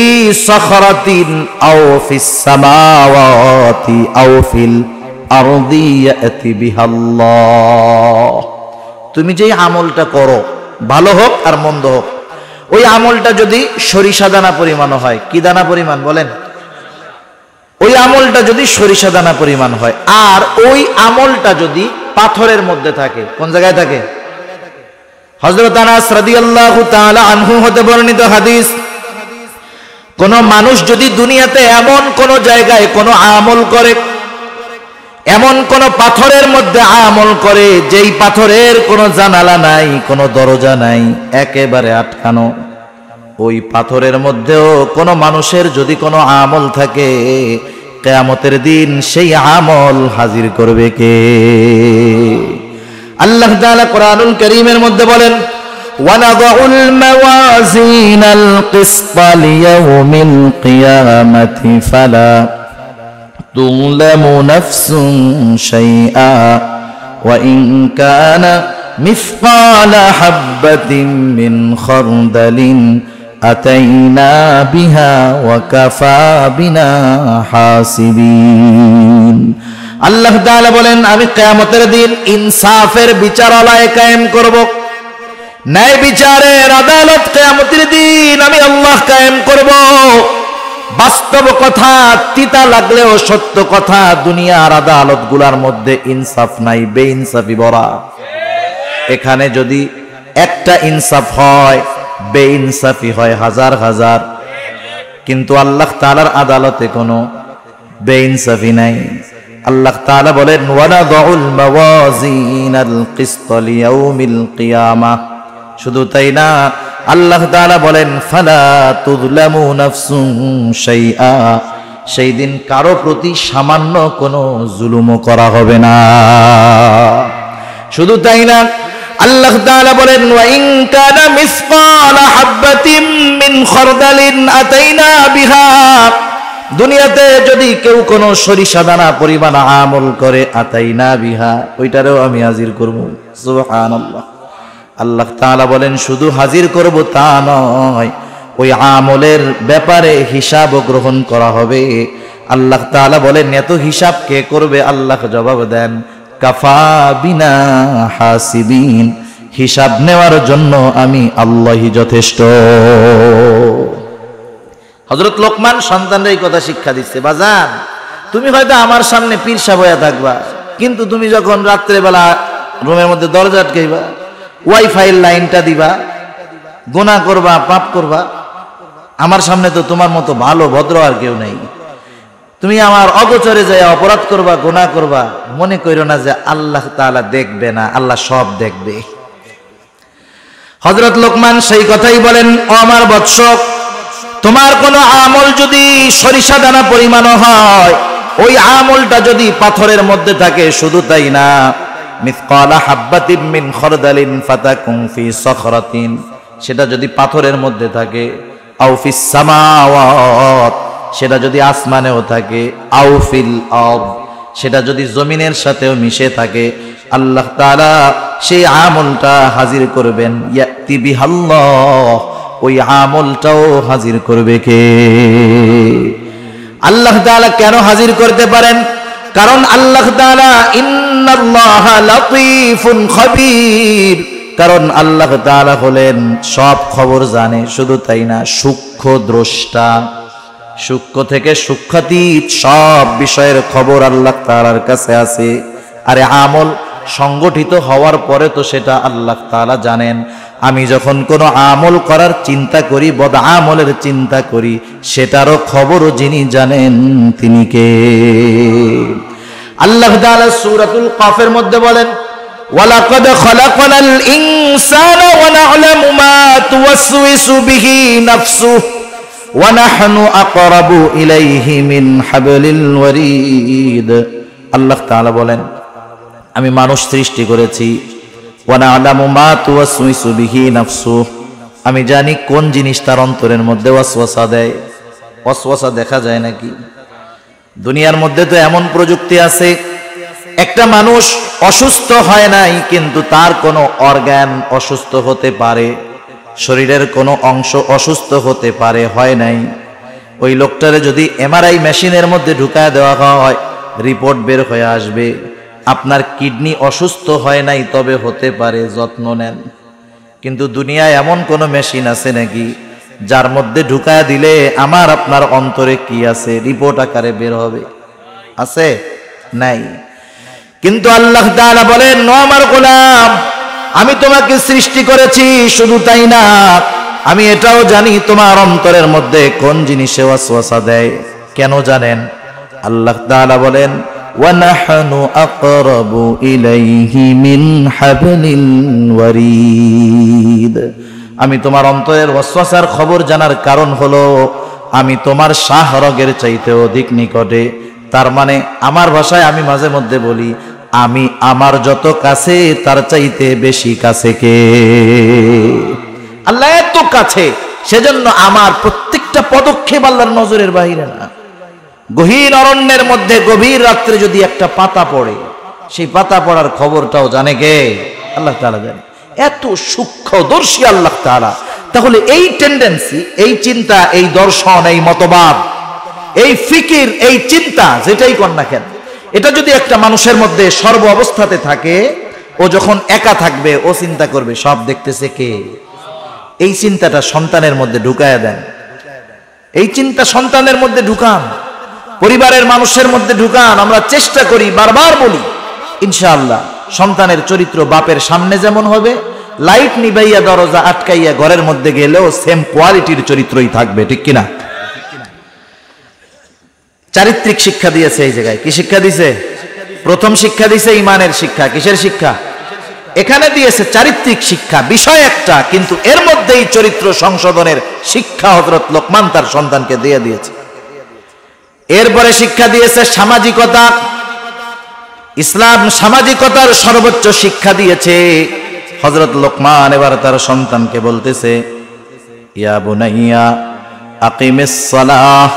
সখরাতিন আও ফিস সামাওয়াতি আও ফিল আরদি ইয়াতি বিহাল্লাহ। তুমি যেই আমলটা করো, ভালো হোক আর মন্দ হোক, ওই আমলটা যদি সরিষা দানা পরিমাণ হয়, কি দানা পরিমাণ বলেন? ওই আমলটা যদি সরিষা দানা পরিমাণ হয়, আর ওই আমলটা যদি পাথরের মধ্যে থাকে, কোন জায়গায় থাকে? হযরত আনাস রাদিয়াল্লাহু তাআলা আনহু হতে বর্ণিত হাদিস, কোন মানুষ যদি দুনিয়াতে এমন কোন জায়গায় কোন আমল করে, এমন কোন পাথরের মধ্যে আমল করে যেই পাথরের কোনো জানালা নাই, কোনো দরজা নাই, একেবারে আটকানো, ওই পাথরের মধ্যেও কোনো মানুষের যদি কোনো আমল থাকে, কিয়ামতের দিন সেই আমল হাজির করবে কে? আল্লাহ তাআলা কোরআনুল কারীমের মধ্যে বলেন, ওয়ানাযাউল মাওয়াজিনাল কিসতা লিয়াউমিল কিয়ামাতি ফালা তুযলামু নাফসুন শাইআ ওয়া ইন কানা মিসকালা হাববাতিন মিন খারদালিন আতাইনা বিহা ওয়া কাফা বিনা হাসিবিন। আল্লাহ তাআলা বলেন, আমি কিয়ামতের দিন ইনসাফের বিচারালয় কায়েম করব, ন্যায় বিচারের আদালত কিয়ামতের দিন আমি আল্লাহ কায়েম করব। বাস্তব কথা, তিতা লাগলেও সত্য কথা, দুনিয়ার আদালতগুলোর মধ্যে ইনসাফ নাই, বেইনসাফি ভরা। এখানে যদি একটা ইনসাফ হয়, বেইনসাফি হয় হাজার হাজার, কিন্তু আল্লাহ তাআলার আদালতে কোনো বেইনসাফি নাই। আল্লাহ তাআলা বলেন, ওয়ানাদাউল মাওয়াজিনাল কিসত লিয়াউমিল কিয়ামাহ। শুধু তাই না, আল্লাহ তাআলা বলেন, ফালা তুযলামু নাফসুন শাইআ। সেই দিন কারো প্রতি সামান্য কোনো জুলুমও করা হবে না। শুধু তাই না, আল্লাহ তাআলা বলেন, ওয়া ইন কানা মিসকালা হাববাতিন মিন খারদালিন আতাইনা বিহা। দুনিয়াতে যদি কেউ কোনো সরিষা দানা পরিমাণ আমল করে, আতাইনা বিহা, ওইটারেও আমি হাজির করব। সুবহানাল্লাহ। আল্লাহ তাআলা বলেন, শুধু হাজির করব তা নয়, ওই আমলের ব্যাপারে হিসাবও গ্রহণ করা হবে। আল্লাহ তাআলা বলেন, এত হিসাব কে করবে? আল্লাহ জবাব দেন, কাফা বিনা হাসিবিন। হিসাব নেওয়ার জন্য আমি আল্লাহই যথেষ্ট। হযরত লোকমান সন্তানদের এই কথা শিক্ষা দিচ্ছে, বাজান তুমি হয়তো আমার সামনে পীরসা বয়া থাকবা, কিন্তু তুমি যখন রাত্রেবেলা রুমের মধ্যে দরজা আটকাইবা, ওয়াইফাই লাইনটা দিবা, গুনাহ করবা, পাপ করবা, আমার সামনে তো তোমার মতো ভালো ভদ্র আর কেউ নেই। তুমি আমার অগোচরে যায় অপরাধ করবা, গুনাহ করবা, মনে কইরো না যে আল্লাহ তাআলা দেখবে না, আল্লাহ সব দেখবে। হযরত লোকমান সেই কথাই বলেন, ও আমার বৎস, তোমার কোন আমল যদি সরিষা দানা পরিমাণ হয়, ওই আমলটা যদি পাথরের মধ্যে থাকে, শুধু তাই না, মিসকালা হাববাতিন মিন খারদালিন ফাতাকুন ফি সখরাতিন, সেটা যদি পাথরের মধ্যে থাকে, আও ফিস সামাওয়াত, সেটা যদি আসমানেও থাকে, আও ফিল আরদ, সেটা যদি জমিনের সাথেও মিশে থাকে, আল্লাহ তাআলা সেই আমলটা হাজির করবেন। ইয়াতি বিহাল্লাহ, ওই আমলটাও হাজির করবে কে? আল্লাহ তাআলা কেন হাজির করতে পারেন? কারণ আল্লাহ তাআলা ইন্নাল্লাহা লাতীফুন খাবীর, কারণ আল্লাহ তাআলা হলেন সব খবর জানে। শুধু তাই না, সূক্ষ্ম দ্রষ্টা, সূক্ষ্ম থেকে সূক্ষ্মাতীত সব বিষয়ের খবর আল্লাহ তাআলার কাছে আছে। আরে আমল সংগঠিত হওয়ার পরে তো সেটা আল্লাহ তাআলা জানেন। আমি যখন কোনো আমল করার চিন্তা করি, বদ আমলের চিন্তা করি, সেটারও খবরও যিনি জানেন তিনি কে? আল্লাহ তাআলা সূরাতুল কাফের মধ্যে বলেন, ওয়ালাকাদ খালাকনাল ইনসানা ওয়া না'লামু মা তুওয়াসওয়িসু বিহি নাফসুহু ওয়া নাহনু আকরাবু ইলাইহি মিন হাবলিল ওয়ারিদ। আল্লাহ তাআলা বলেন, আমি মানুষ সৃষ্টি করেছি, ওয়া না'লামু মা তুওয়াসওয়িসু বিহি নাফসুহু, আমি জানি কোন জিনিস তার অন্তরের মধ্যে ওয়াসওয়াসা দেয়। ওয়াসওয়াসা দেখা যায় নাকি? দুনিয়ার মধ্যে তো এমন প্রযুক্তি আছে, একটা মানুষ অসুস্থ হয় নাই, কিন্তু তার কোনো অর্গান অসুস্থ হতে পারে, শরীরের কোনো অংশ অসুস্থ হতে পারে, হয় নাই। ওই লোকটারে যদি এমআরআই মেশিনের মধ্যে ঢুকায় দেওয়া হয়, রিপোর্ট বের হয়ে আসবে, আপনার কিডনি অসুস্থ হয় নাই, তবে হতে পারে, যত্ন নেন। কিন্তু দুনিয়ায় এমন কোনো মেশিন আছে নাকি যার মধ্যে ঢুকায় দিলে আমার আপনার অন্তরে কি আছে রিপোর্ট আকারে বের হবে? আছে? নাই। কিন্তু আল্লাহ তাআলা বলেন, ও আমার গোলাম, আমি তোমাকে সৃষ্টি করেছি, শুধু তাই না, আমি এটাও জানি তোমার অন্তরের মধ্যে কোন জিনিসে ওয়াসওয়াসা দেয়। কেন জানেন? আল্লাহ তাআলা বলেন, ওয়া নাহনু আকরাবু ইলাইহি মিন হাবলিল ওয়ারিদ। আমি তোমার অন্তরের ওয়াসওয়াসার খবর জানার কারণ হলো আমি তোমার শাহরগের চাইতে অধিক নিকটে। তার মানে আমার ভাষায় আমি মাঝে মধ্যে বলি, আমি আমার যত কাছে তার চাইতে বেশি কাছে কে? আল্লাহ এত কাছে, সেজন্য আমার প্রত্যেকটা পদক্ষেপ আল্লাহর নজরের বাইরে না। গহীন অরণ্যের মধ্যে গভীর রাত্রে যদি একটা পাতা পড়ে, সেই পাতা পড়ার খবরটাও জানে কে? আল্লাহ তাআলা জানে। এত সূক্ষ্মদর্শী আল্লাহ তাআলা। তাহলে এই টেন্ডেন্সি, এই চিন্তা, এই দর্শন, এই মতবাদ, এই ফিকির, এই চিন্তা যেটাই কর না কেন, এটা যদি একটা মানুষের মধ্যে সর্ব অবস্থাতে থাকে, ও যখন একা থাকবে ও চিন্তা করবে সব দেখতেছে কে। এই চিন্তাটা সন্তানের মধ্যে ঢুকায়া দেন, এই চিন্তা সন্তানের মধ্যে ঢুকান, পরিবারের মানুষের মধ্যে ঢুকান। আমরা চেষ্টা করি, বারবার বলি, ইনশাআল্লাহ সন্তানের চরিত্র বাপের সামনে যেমন হবে, লাইট নিবাইয়া দরজা আটকাইয়া ঘরের মধ্যে গেলেও সেম কোয়ালিটির চরিত্রই থাকবে, ঠিক কিনা? চারিত্রিক শিক্ষা দিয়েছে এই জায়গায়। কি শিক্ষা দিছে? প্রথম শিক্ষা দিছে ইমানের শিক্ষা। কিসের শিক্ষা? এখানে দিয়েছে চারিত্রিক শিক্ষা, বিষয় একটা, কিন্তু এর মধ্যেই চরিত্র সংশোধনের শিক্ষা হযরত লোকমান তার সন্তানকে দিয়ে দিয়েছে। এরপরে শিক্ষা দিয়েছে সামাজিকতা। ইসলাম সামাজিকতার সর্বোচ্চ শিক্ষা দিয়েছে। হযরত লোকমান এবার তার সন্তানকে বলতেছে, ইয়া বুনাইয়া আকিমিস সালাহ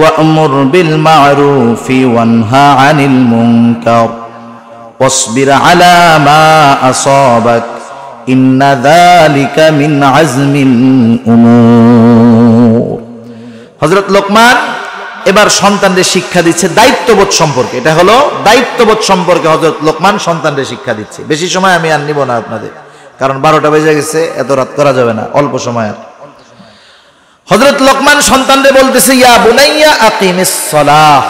ওয়া'মুর বিল মা'রুফি ওয়ানহা আনিল মুনকার ওয়াসবির আলা মা আসাবাক ইন্না যালিকা মিন আজমিল উমুর। হযরত লোকমান এবার সন্তানদের শিক্ষা দিচ্ছে দায়িত্ববোধ সম্পর্কে। এটা হলো দায়িত্ববোধ সম্পর্কে হযরত লোকমান সন্তানদের শিক্ষা দিচ্ছে। বেশি সময় আমি আর নিব না আপনাদের, কারণ 12টা বেজে গেছে, এত রাত করা যাবে না, অল্প সময়। আর হযরত লোকমান সন্তানদের বলতেছে, ইয়া বুনাইয়া আকিমিস সালাহ,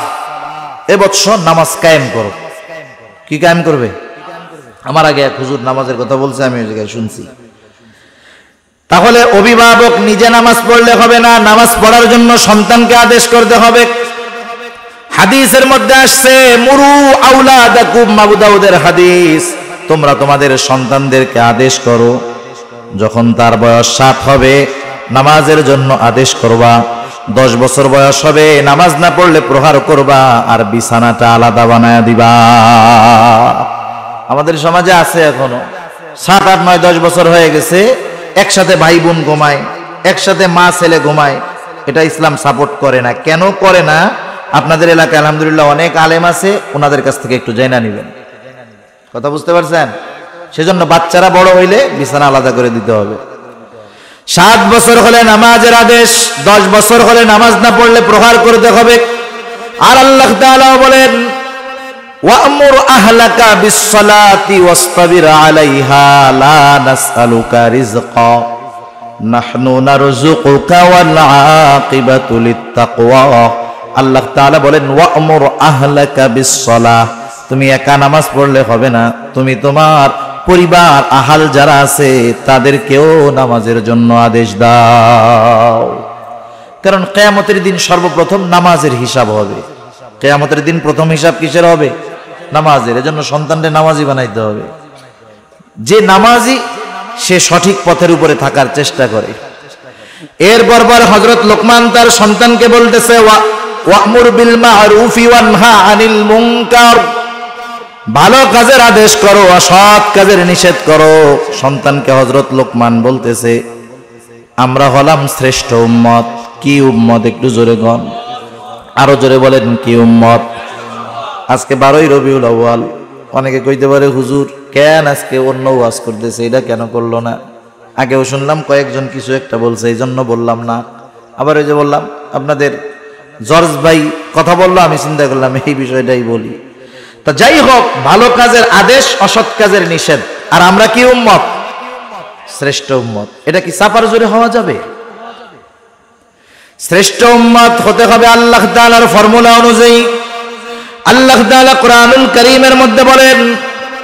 এ বৎস নামাজ কায়েম করো। কি কায়েম করবে? আমার আগে এক হুজুর নামাজের কথা বলছে, আমি ওই জায়গায় শুনছি। তাহলে অভিভাবক নিজে নামাজ পড়লে হবে না, নামাজ পড়ার জন্য সন্তানকে আদেশ করতে হবে। হাদিসের মধ্যে আসছে, মুরু আওলাদাকুম, আবু দাউদের হাদিস, তোমরা তোমাদের সন্তানদেরকে আদেশ করো, যখন তার বয়স 7 হবে নামাজের জন্য আদেশ করবা, 10 বছর বয়স হবে নামাজ না পড়লে প্রহার করবা, আর বিছানাটা আলাদা বানায়া দিবা। আমাদের সমাজে আছে এখনো 7, 8, 9, 10 বছর হয়ে গেছে, একসাথে ভাই বোন ঘুমায়, একসাথে মা ছেলে ঘুমায়। এটা ইসলাম সাপোর্ট করে না। কেন করে না? আপনাদের এলাকায় আলহামদুলিল্লাহ অনেক আলেম আছে, ওনাদের কাছ থেকে একটু জেনে নেবেন। কথা বুঝতে পারছেন? সেজন্য বাচ্চারা বড় হইলে বিছানা আলাদা করে দিতে হবে। 7 বছর হলে নামাজের আদেশ, 10 বছর হলে নামাজ না পড়লে প্রহার করতে হবে। আর আল্লাহ তাআলা বলেন, ওয়া'মুর আহলাকা বিস-সালাতি ওয়াসতাবির আলাইহা লা নাসআলুকা রিজকা নাহনু নারযুকুকা ওয়াল আকিবাতু লিত-তাকওয়া। আল্লাহ তাআলা বলেন, ওয়া'মুর আহলাকা বিস-সালাহ, তুমি একা নামাজ পড়লে হবে না, তুমি তোমার পরিবার আহাল যারা আছে তাদেরকেও নামাজের জন্য আদেশ দাও। কারণ কিয়ামতের দিন সর্বপ্রথম নামাজের হিসাব হবে। কিয়ামতের দিন প্রথম হিসাব কিসের হবে? নামাজের। এজন্য সন্তানদের নামাজি বানাইতে হবে। যে নামাজি সে সঠিক পথের উপরে থাকার চেষ্টা করে। এরপর হযরত লোকমান তার সন্তানকে বলতেছে, ওয়া'মুর বিল মা'রুফি ওয়ানহা আনিল মুনকার, ভালো কাজের আদেশ করো, অসৎ কাজের নিষেধ করো। সন্তানকে হযরত লোকমান বলতেছে, আমরা হলাম শ্রেষ্ঠ উম্মত। কি উম্মত? একটু জোরে গন, আরো জোরে বলেন, কি উম্মত? আজকে 12ই রবিউল আউয়াল। অনেকে কইতে পারে, হুজুর কেন আজকে অন্য ওয়াজ করতেছে, এটা কেন করলো না? আগেও শুনলাম কয়েকজন কিছু একটা বলছে, এই জন্য বললাম না। আবার ওই যে বললাম আপনাদের জর্জ ভাই কথা বললো, আমি চিন্তা করলাম এই বিষয়টাই বলি। তা যাই হোক, ভালো কাজের আদেশ, অসৎ কাজের নিষেধ। আর আমরা কি উম্মত? শ্রেষ্ঠ উম্মত। এটা কি চাপার জোরে হওয়া যাবে? শ্রেষ্ঠ উম্মত হতে হবে আল্লাহ তাআলার ফর্মুলা অনুযায়ী। আল্লাহ তাআলা কুরআনুল কারীমের মধ্যে বলেন,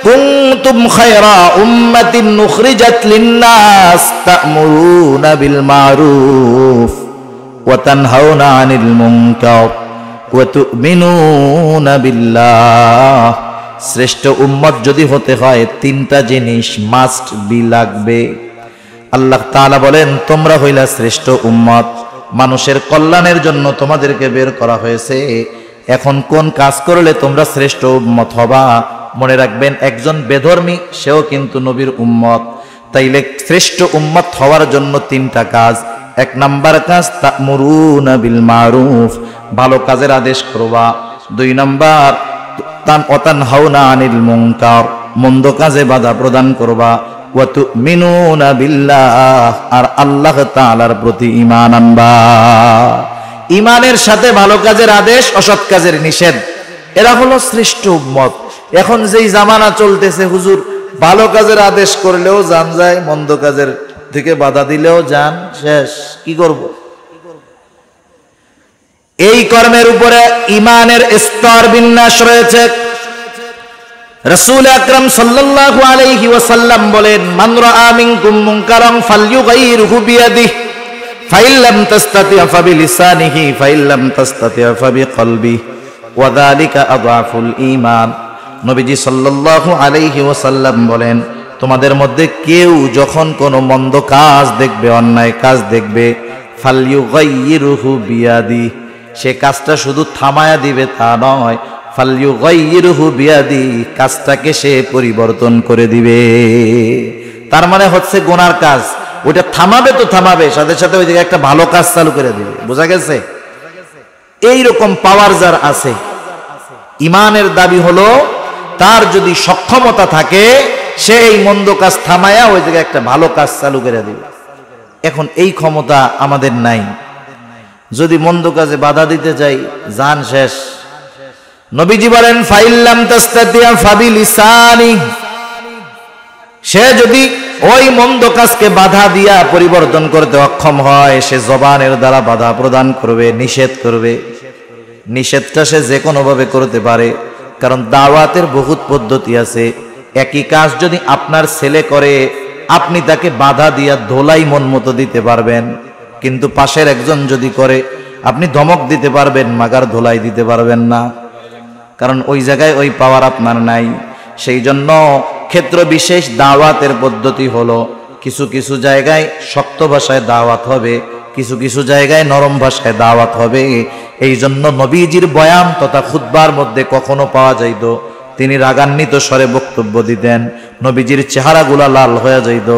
কুনতুম খায়রা উম্মাতিন উখরিজাত লিন-নাস তা'মুরুনা বিল মা'রুফ ওয়া তানহাউনা আনিল মুনকার ওয়া তু'মিনুনা বিল্লাহ। শ্রেষ্ঠ উম্মত যদি হতে হয় 3টা জিনিস মাস্ট বি লাগবে। আল্লাহ তাআলা বলেন, তোমরা হইলা শ্রেষ্ঠ উম্মত, মানুষের কল্যাণের জন্য তোমাদেরকে বের করা হয়েছে। এখন কোন কাজ করলে তোমরা শ্রেষ্ঠ উম্মত হবা? মনে রাখবেন, একজন বেধর্মী সেও কিন্তু নবীর উম্মত। তাইলে শ্রেষ্ঠ উম্মত হওয়ার জন্য 3টা কাজ। 1 নাম্বার কাজ, তা'মুরুনা বিল মা'রুফ, ভালো কাজের আদেশ করবা। 2 নাম্বার, তানহাউনা আনিল মুনকার, মন্দ কাজে বাধা প্রদান করবা, ওয়া তুমিনুনা বিল্লাহ, আর আল্লাহ তাআলার প্রতি ঈমান আনবা। ঈমানের সাথে ভালো কাজের আদেশ, অসৎ কাজের নিষেধ, এরা হলো শ্রেষ্ঠ উম্মত। এখন যেই জামানা চলতেছে, হুজুর ভালো কাজের আদেশ করলেও জান যায়, মন্দ কাজের থেকে বাধা দিলেও জান শেষ, কি করব? এই কর্মের উপরে ঈমানের স্তর বিন্যাস রয়েছে। রাসূল আকরাম সাল্লাল্লাহু আলাইহি ওয়াসাল্লাম বলেন, মান রাআ মিনকুম মুনকারান ফালইয়ুগাইরহু বিয়াদিহি ফাইন লাম তাসতাতি' ফাবিলিসানিহি ফাইন লাম তাসতাতি' ফাবিকলবিহি ওয়া যালিকা আযআফুল ঈমান। নবীজি সাল্লাল্লাহু আলাইহি ওয়াসাল্লাম বলেন, তোমাদের মধ্যে কেউ যখন কোনো মন্দ কাজ দেখবে, অন্যায় কাজ দেখবে, ফালইয়ুগাইরহু বিয়াদিহি, সে কাজটা শুধু থামায়া দিবে তা নয়, ফালইয়ুগাইরহু বিয়াদিহি, কাজটাকে সে পরিবর্তন করে দিবে। তার মানে হচ্ছে গুনার কাজ ওইটা থামাবে তো থামাবে, সাথে সাথে ওই জায়গায় একটা ভালো কাজ চালু করে দিবে। বোঝা গেছে? এইরকম পাওয়ার যার আছে। ঈমানের দাবি হলো তার যদি সক্ষমতা থাকে, সে এই মন্দ কাজ থামায়া ওই জায়গায় একটা ভালো কাজ চালু করে দিবে। এখন এই ক্ষমতা আমাদের নাই। যদি মন্দ কাজে বাধা দিতে যাই, জান শেষ। নবীজি বলেন, ফাইন লাম তাসতাতি' ফাবিলিসানি, সে যদি ওই মন্দ কাজকে বাধা দিয়া পরিবর্তন করতে অক্ষম হয়, সে জবানের দ্বারা বাধা প্রদান করবে, নিষেধ করবে। নিষেধটা সে যে কোনো ভাবে করতে পারে, কারণ দাওয়াতের বহুত পদ্ধতি আছে। একই কাজ যদি আপনার ছেলে করে, আপনি তাকে বাধা দিয়া ধোলাই মন মতো দিতে পারবেন, কিন্তু পাশের একজন যদি করে, আপনি ধমক দিতে পারবেন, মাগার ধোলাই দিতে পারবেন না, কারণ ওই জায়গায় ওই পাওয়ার আপনার নাই। সেই জন্য ক্ষেত্র বিশেষ দাওয়াতের পদ্ধতি হলো, কিছু কিছু জায়গায় শক্ত ভাষায় দাওয়াত হবে, কিছু কিছু জায়গায় নরম ভাষায় দাওয়াত হবে। এই জন্য নবীজির বয়ান তথা খুতবার মধ্যে কখনো পাওয়া যাইত তিনি রাগান্বিত স্বরে বক্তব্য দিতেন, নবীজির চেহারাগুলা লাল হয়ে যাইত।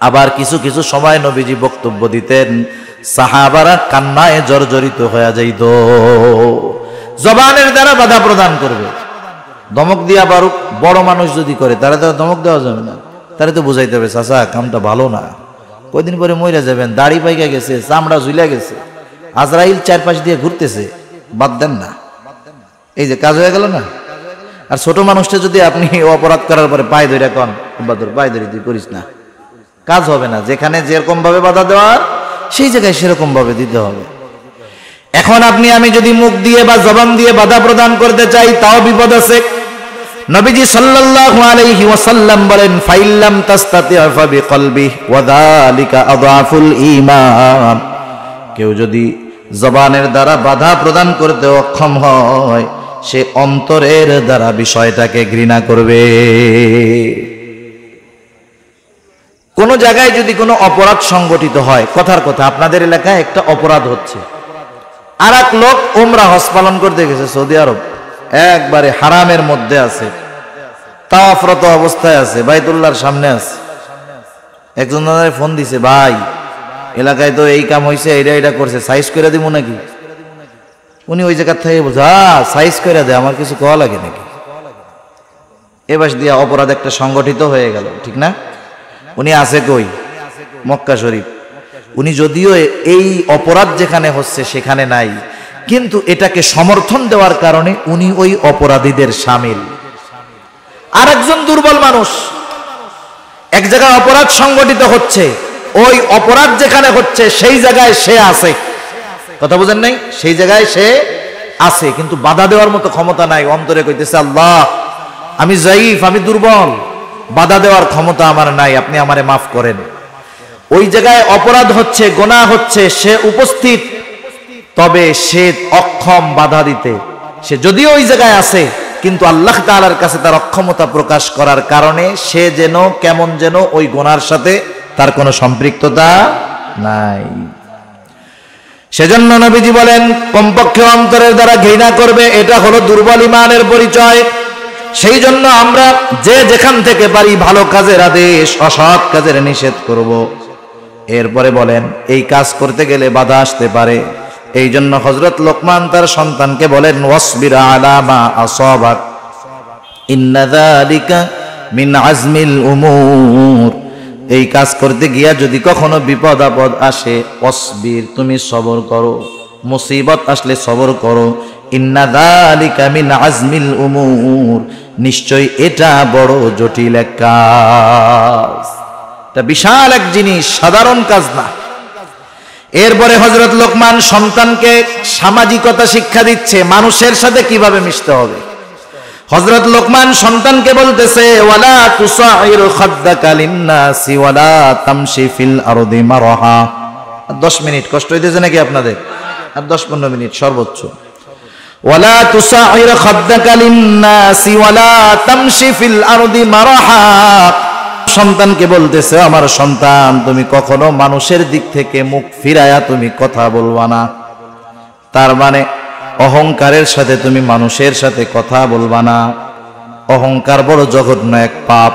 আবার কিছু কিছু সময় নবীজি বক্তব্য দিতেন, সাহাবারা কান্নায় জর্জরিত হয়ে যাইত। জবানের দ্বারা বাধা প্রদান করবে। ধমক দিয়া বারুক, বড় মানুষ যদি করে তারা তো ধমক দেওয়া যাবে না, তারা তো বুঝাইতে হবে, চাচা কামটা ভালো না, কয়দিন পরে মইরা যাবেন, দাড়ি পাইকা গেছে, চামড়া ঝুলে গেছে, আজরাইল চারপাশ দিয়ে ঘুরতেছে, বাদ দেন না, এই যে কাজ হয়ে গেল না। আর ছোট মানুষটা যদি আপনি অপরাধ করার পরে পায়ে ধরে কন, বাদর পায়ে ধরে তুই করিস না, কাজ হবে না। যেখানে যেরকম ভাবে বাধা দেওয়ার, সেই জায়গায় সেরকম ভাবে দিতে হবে। এখন আপনি আমি যদি মুখ দিয়ে বা জবান দিয়ে বাধা প্রদান করতে চাই, তাও বিপদ আছে। নবীজি সাল্লাল্লাহু আলাইহি ওয়াসাল্লাম বলেন, ফাইন লাম তাসতাতি' ফাবিকলবিহি ওয়া যালিকা আযআফুল ঈমান। কেউ যদি জবানের দ্বারা বাধা প্রদান করতে অক্ষম হয়, সে অন্তরের দ্বারা বিষয়টাকে ঘৃণা করবে। কোন জায়গায় যদি কোনো অপরাধ সংগঠিত হয়, কথার কথা আপনাদের এলাকায় একটা অপরাধ হচ্ছে, আর এক লোক উমরা হজ পালন করতে গেছে সৌদি আরব, একবারে হারামের মধ্যে আছে, তাওয়াফরত অবস্থায় আছে, বাইতুল্লাহর সামনে আছে। একজন ফোন দিছে, ভাই এলাকায় তো এই কাম হয়েছে, এইটা এটা করছে, সাইজ করে দিব নাকি? উনি ওই জায়গার থেকে বলছে, সাইজ করে দেয়, আমার কিছু কওয়া লাগে নাকি? এবার দিয়া অপরাধ একটা সংগঠিত হয়ে গেল, ঠিক না? উনি আছে কই? মক্কা শরীফ। উনি যদিও এই অপরাধ যেখানে হচ্ছে সেখানে নাই, কিন্তু এটাকে সমর্থন দেওয়ার কারণে উনি ওই অপরাধীদের শামিল। আর একজন দুর্বল মানুষ, এক জায়গায় অপরাধ সংগঠিত হচ্ছে, ওই অপরাধ যেখানে হচ্ছে সেই জায়গায় সে আছে, কথা বুঝেন নাই? সেই জায়গায় সে আছে, কিন্তু বাধা দেওয়ার মতো ক্ষমতা নাই। অন্তরে কইতেছে, আল্লাহ আমি যাইফ, আমি দুর্বল, বাধা দেওয়ার ক্ষমতা আমার নাই, আপনি আমারে মাফ করেন। ওই জায়গায় অপরাধ হচ্ছে, গুনাহ হচ্ছে, সে উপস্থিত, তবে সে অক্ষম বাধা দিতে। সে যদিও ওই জায়গায় আছে, কিন্তু আল্লাহ তাআলার কাছে তার অক্ষমতা প্রকাশ করার কারণে সে যেন কেমন যেন ওই গুনার সাথে তার কোনো সম্পৃক্ততা নাই। সেজন্য নবীজি বলেন, কমপক্ষে অন্তরের দ্বারা ঘৃণা করবে, এটা হলো দুর্বল ঈমানের পরিচয়। সেই জন্য আমরা যে যেখান থেকে পারি ভালো কাজের আদেশ, অসৎ কাজের নিষেধ করব। এরপরে বলেন, এই কাজ করতে গেলে বাধা আসতে পারে। এই জন্য হযরত লোকমান তার সন্তানকে বলেন, ওয়াসবির আলা মা আসাবাক, ইন্না যালিকা মিন আজমিল উমুর, এই কাজ করতে গিয়া যদি কখনো বিপদ আপদ আসে, অসবির, তুমি সবর করো, মুসিবত আসলে সবর করো। ইন্না যালিকা মিন আজমিল উমুর, নিশ্চয় এটা বড় জটিল এক কাজ, এটা বিশাল এক জিনিস, সাধারণ কাজ না। এরপরে হযরত লোকমান সন্তানকে সামাজিকতা শিক্ষা দিচ্ছে, মানুষের সাথে কিভাবে মিশতে হবে। হযরত লোকমান সন্তানকে বলতেছে, ওয়ালা তুসাইর খাদ্দাকা লিন্নাসি ওয়ালা তামশি ফিল আরদি মারহা। 10 মিনিট কষ্ট হইতেছে নাকি আপনাদের? আর 10-15 মিনিট সর্বোচ্চ। ওয়ালা তুসাইর খাদ্দাকা লিন্নাসি ওয়ালা তামশি ফিল আরদি মারহা। সন্তানকে বলতেছে, আমার সন্তান, তুমি কখনো মানুষের দিক থেকে মুখ ফিরায়া তুমি কথা বলবা না। তার মানে অহংকারের সাথে তুমি মানুষের সাথে কথা বলবা না। অহংকার বড় জঘন্য এক পাপ।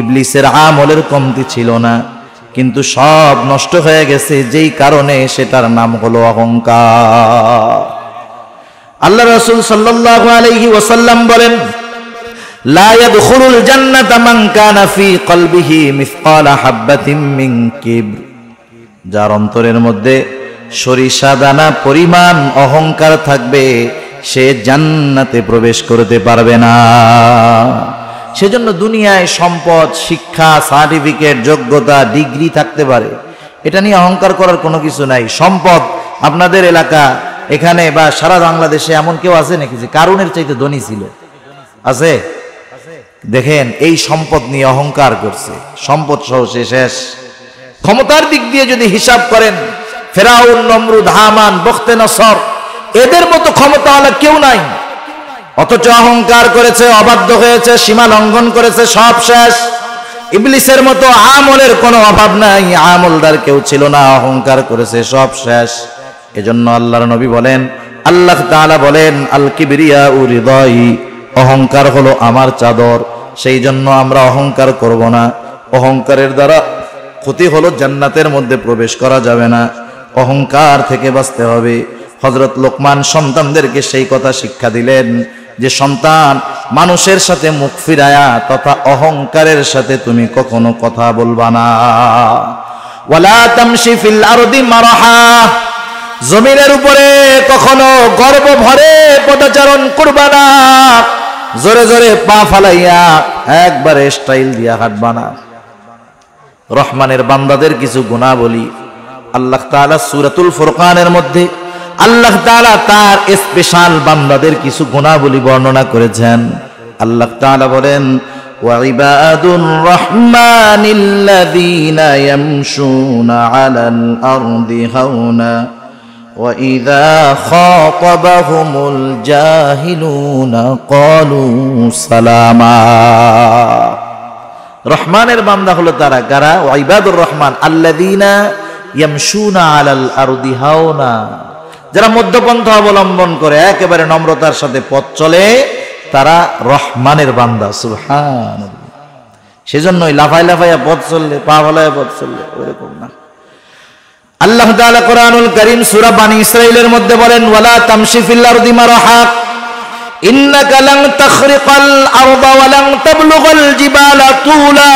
ইবলিসের আমলের কমতি ছিল না, কিন্তু সব নষ্ট হয়ে গেছে যেই কারণে, সেটার নাম হলো অহংকার। আল্লাহ রাসূল সাল্লাল্লাহু আলাইহি ওয়াসাল্লাম বলেন, লা ইয়াদখুলুল জান্নাতা মান কানা ফি কলবিহি মিসকালা হাববাতিন মিন কিবর, যার অন্তরের মধ্যে সরিষা দানা পরিমাণ অহংকার থাকবে, সে জান্নাতে প্রবেশ করতে পারবে না। সেজন্য দুনিয়ায় সম্পদ, শিক্ষা, সার্টিফিকেট, যোগ্যতা, ডিগ্রি থাকতে পারে, এটা নিয়ে অহংকার করার কোনো কিছু নাই। সম্পদ, আপনাদের এলাকা এখানে বা সারা বাংলাদেশে এমন কেউ আছে নাকি যে কারুনের চাইতে ধনী ছিল? আছে? দেখেন, এই সম্পদ নিয়ে অহংকার করছে, সম্পদ সহ সে শেষ। ক্ষমতার দিক দিয়ে যদি হিসাব করেন, ফেরাউন, নমরুদ, হামান, বখতে নসর, এদের মতো ক্ষমতাওয়ালা কেউ নাই, অথচ অহংকার করেছে, অবাধ্য হয়েছে, সীমা লঙ্ঘন করেছে, সব শেষ। ইবলিসের মতো আমলের কোনো অভাব নাই, আমলদার কেউ ছিল না, অহংকার করেছে, সব শেষ। এজন্য আল্লাহর নবী বলেন, আল্লাহ তাআলা বলেন, আল কিবরিয়াউ রিদাই, অহংকার হলো আমার চাদর। সেই জন্য আমরা অহংকার করব না। অহংকারের দ্বারা ক্ষতি হলো জান্নাতের মধ্যে প্রবেশ করা যাবে না, অহংকার থেকে বাঁচতে হবে। হযরত লোকমান সন্তানদেরকে সেই কথা শিক্ষা দিলেন যে, সন্তান, মানুষের সাথে মুখ ফিরায়া তথা অহংকারের সাথে তুমি কখনো কথা বলবা না। ওয়ালা তামশি ফিল আরদি মারহা, জমিনের উপরে কখনো গর্ব ভরে পদচারণ করবা না। জোরে জোরে পা ফালাইয়া একবারে স্টাইল দিয়া হাঁটবা না। রহমানের বান্দাদের কিছু গুণাবলী আল্লাহ তাআলা সূরাতুল ফুরকানের মধ্যে আল্লাহ তাআলা তার স্পেশাল বান্দাদের কিছু গুণাবলী বর্ণনা করেছেন। আল্লাহ তাআলা বলেন, ওয়া ইবাদুর রাহমানিল্লাযীনা ইয়ামশুনা আলাল আরদি হাওনা ওয়া ইযা খাতাবাহুমুল জাহিলুনা ক্বালু সালামা। রহমানের বান্দা হলো তারা কারা? ওয়া ইবাদুর রহমান আল্লাযীনা ইয়ামশুনা আলাল আরদি হাওনা, যারা মধ্যপন্থা অবলম্বন করে একেবারে নম্রতার সাথে পথ চলে, তারা রহমানের বান্দা। সুবহানাল্লাহ। সেজন্যই লাফায় লাফাইয়া পথ চললে, পা ফলাইয়া পথ চললে ওরকম না। আল্লাহ তাআলা কোরআনুল কারীম সূরা বানী ইসরাঈলের মধ্যে বলেন, ওয়ালা তামশি ফিল আরদি মারহা ইন্নাকা লান তাখরিকাল আরদা ওয়া লান তাবলুগাল জিবালা তুলা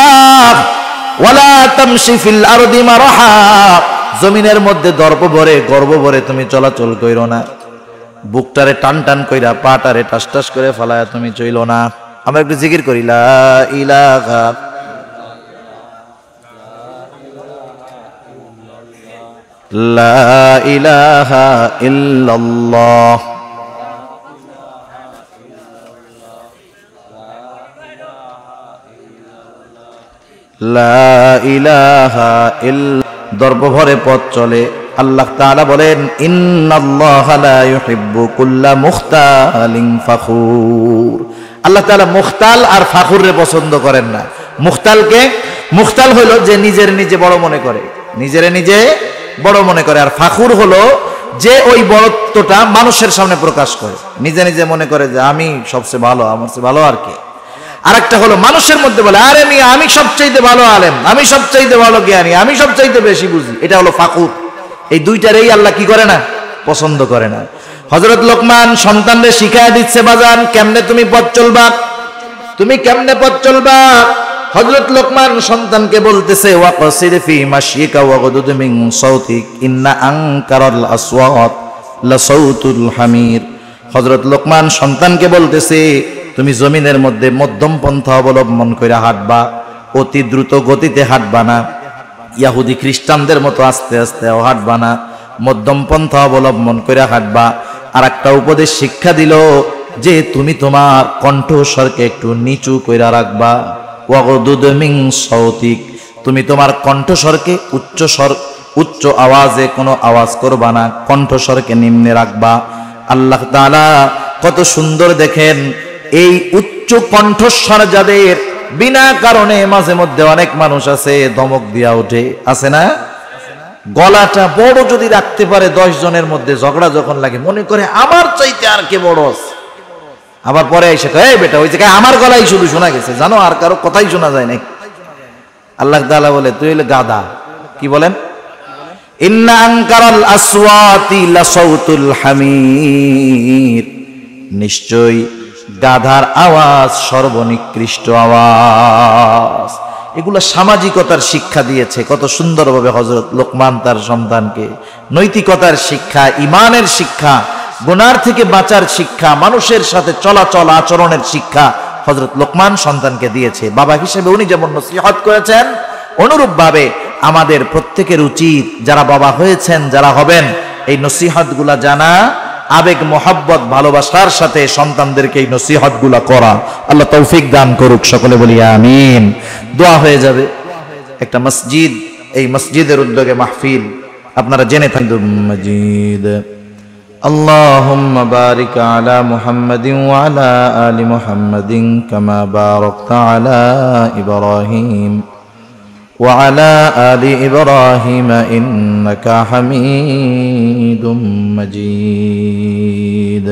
ওয়ালা তামশি ফিল আরদি মারহা, জমিনের মধ্যে দর্প ভরে, গর্ব ভরে তুমি চলাচল কইরো না। বুকটারে টান টান কইরা, পাটারে টাস টাস করে ফালায়া তুমি চইলো না। আমরা একটু জিকির করি, লা ইলাহা লা ইলাহা ইল্লাল্লাহ লা ইলাহা ইল্লা, দর্প ভরে পথ চলে। আল্লাহ তাআলা বলেন, ইন্নাল্লাহা লা ইউহিব্বু কুল্লা মুখতালিন ফাখুর। আল্লাহ তাআলা মুখতাল আর ফাখুররে পছন্দ করেন না। মুখতাল হলো যে নিজের নিজে বড় মনে করে, নিজের নিজে বড় মনে করে, আর ফাখুর হলো যে ওই বড়ত্বটা মানুষের সামনে প্রকাশ করে, নিজে নিজে মনে করে যে আমি সবচেয়ে ভালো, আমার চেয়ে ভালো আর কে। আরেকটা হলো মানুষের মধ্যে বলে, আরে মিয়া আমি সবচাইতে ভালো আলেম, আমি সবচাইতে ভালো জ্ঞানী, আমি সবচাইতে বেশি বুঝি। এটা হলো ফাকুর। এই দুইটারেই আল্লাহ কি করে না? পছন্দ করে না। হযরত লোকমান সন্তানদের শিখায় দিচ্ছে, বাজান কেমনে তুমি পথ চলবা। তুমি কেমনে পথ চলবা? হযরত লোকমান সন্তানকে বলতেছে ওয়াকসির ফি মাশিকা ওয়াগদুদ মিন সাউতিক ইন্না আনকারাল আসওয়াত লাসাউতুল হামির। হযরত লোকমান সন্তানকে বলতেছে তুমি জমিনের মধ্যে মধ্যম পন্থা অবলম্বন করে হাঁটবা, অতি দ্রুত গতিতে হাঁটবা না, ইহুদি খ্রিস্টানদের মতো আস্তে আস্তে হাঁটবা না, মধ্যম পন্থা অবলম্বন করে হাঁটবা। আর একটা উপদেশ শিক্ষা দিল যে তুমি তোমার কণ্ঠস্বরকে একটু নিচু কইরা রাখবা। ওয়াগদুদ মিন সাউতিক, তুমি তোমার কণ্ঠস্বরকে উচ্চ আওয়াজে কোনো আওয়াজ করবা না, কণ্ঠস্বরকে নিম্নে রাখবা। আল্লাহ তাআলা কত সুন্দর দেখেন এই উচ্চ কণ্ঠস্বর যাদের, বিনা কারণে মাঝে মধ্যে অনেক মানুষ আছে ধমক দিয়া ওঠে, আছে না? গলাটা বড় যদি রাখতে পারে 10 জনের মধ্যে ঝগড়া যখন লাগে মনে করে আমার চাইতে আর কে বড় আছে, আবার পরে এসে কয় এই বেটা ওই জায়গায় আমার গলাই শুধু শোনা গেছে, জানো আর কারো কথাই শোনা যায় নাই। আল্লাহ তাআলা বলে তুই হইলে গাধা। কি বলেন? ইন্না আনকারাল আসওয়াতি লাসাউতুল হামির, নিশ্চয় গাধার আওয়াজ সর্বনিকৃষ্ট আওয়াজ। এগুলো সামাজিকতার শিক্ষা দিয়েছে কত সুন্দরভাবে হযরত লোকমান তার সন্তানকে। নৈতিকতার শিক্ষা, ঈমানের শিক্ষা, গুনার থেকে বাঁচার শিক্ষা, মানুষের সাথে চলাচল আচরণের শিক্ষা হযরত লোকমান সন্তানকে দিয়েছে। বাবা হিসেবে উনি যেমন নসিহত করেছেন, অনুরূপভাবে আমাদের প্রত্যেকের উচিত, যারা বাবা হয়েছেন যারা হবেন, এই নসিহতগুলা জানা, আবেগ মোহাব্বত ভালোবাসার সাথে সন্তানদেরকে এই নসিহতগুলা করা। আল্লাহ তৌফিক দান করুক, সকলে বলি আমিন। দোয়া হয়ে যাবে। একটা মসজিদ, এই মসজিদের উদ্যোগে মাহফিল, আপনারা জেনে থাকবেন মসজিদ। আল্লাহুম্মা বারিক আলা মুহাম্মাদিন ওয়া আলা আলি মুহাম্মাদিন কামা বারাকতা আলা ইব্রাহিম وعلى آل إبراهيم إنك حميد مجيد।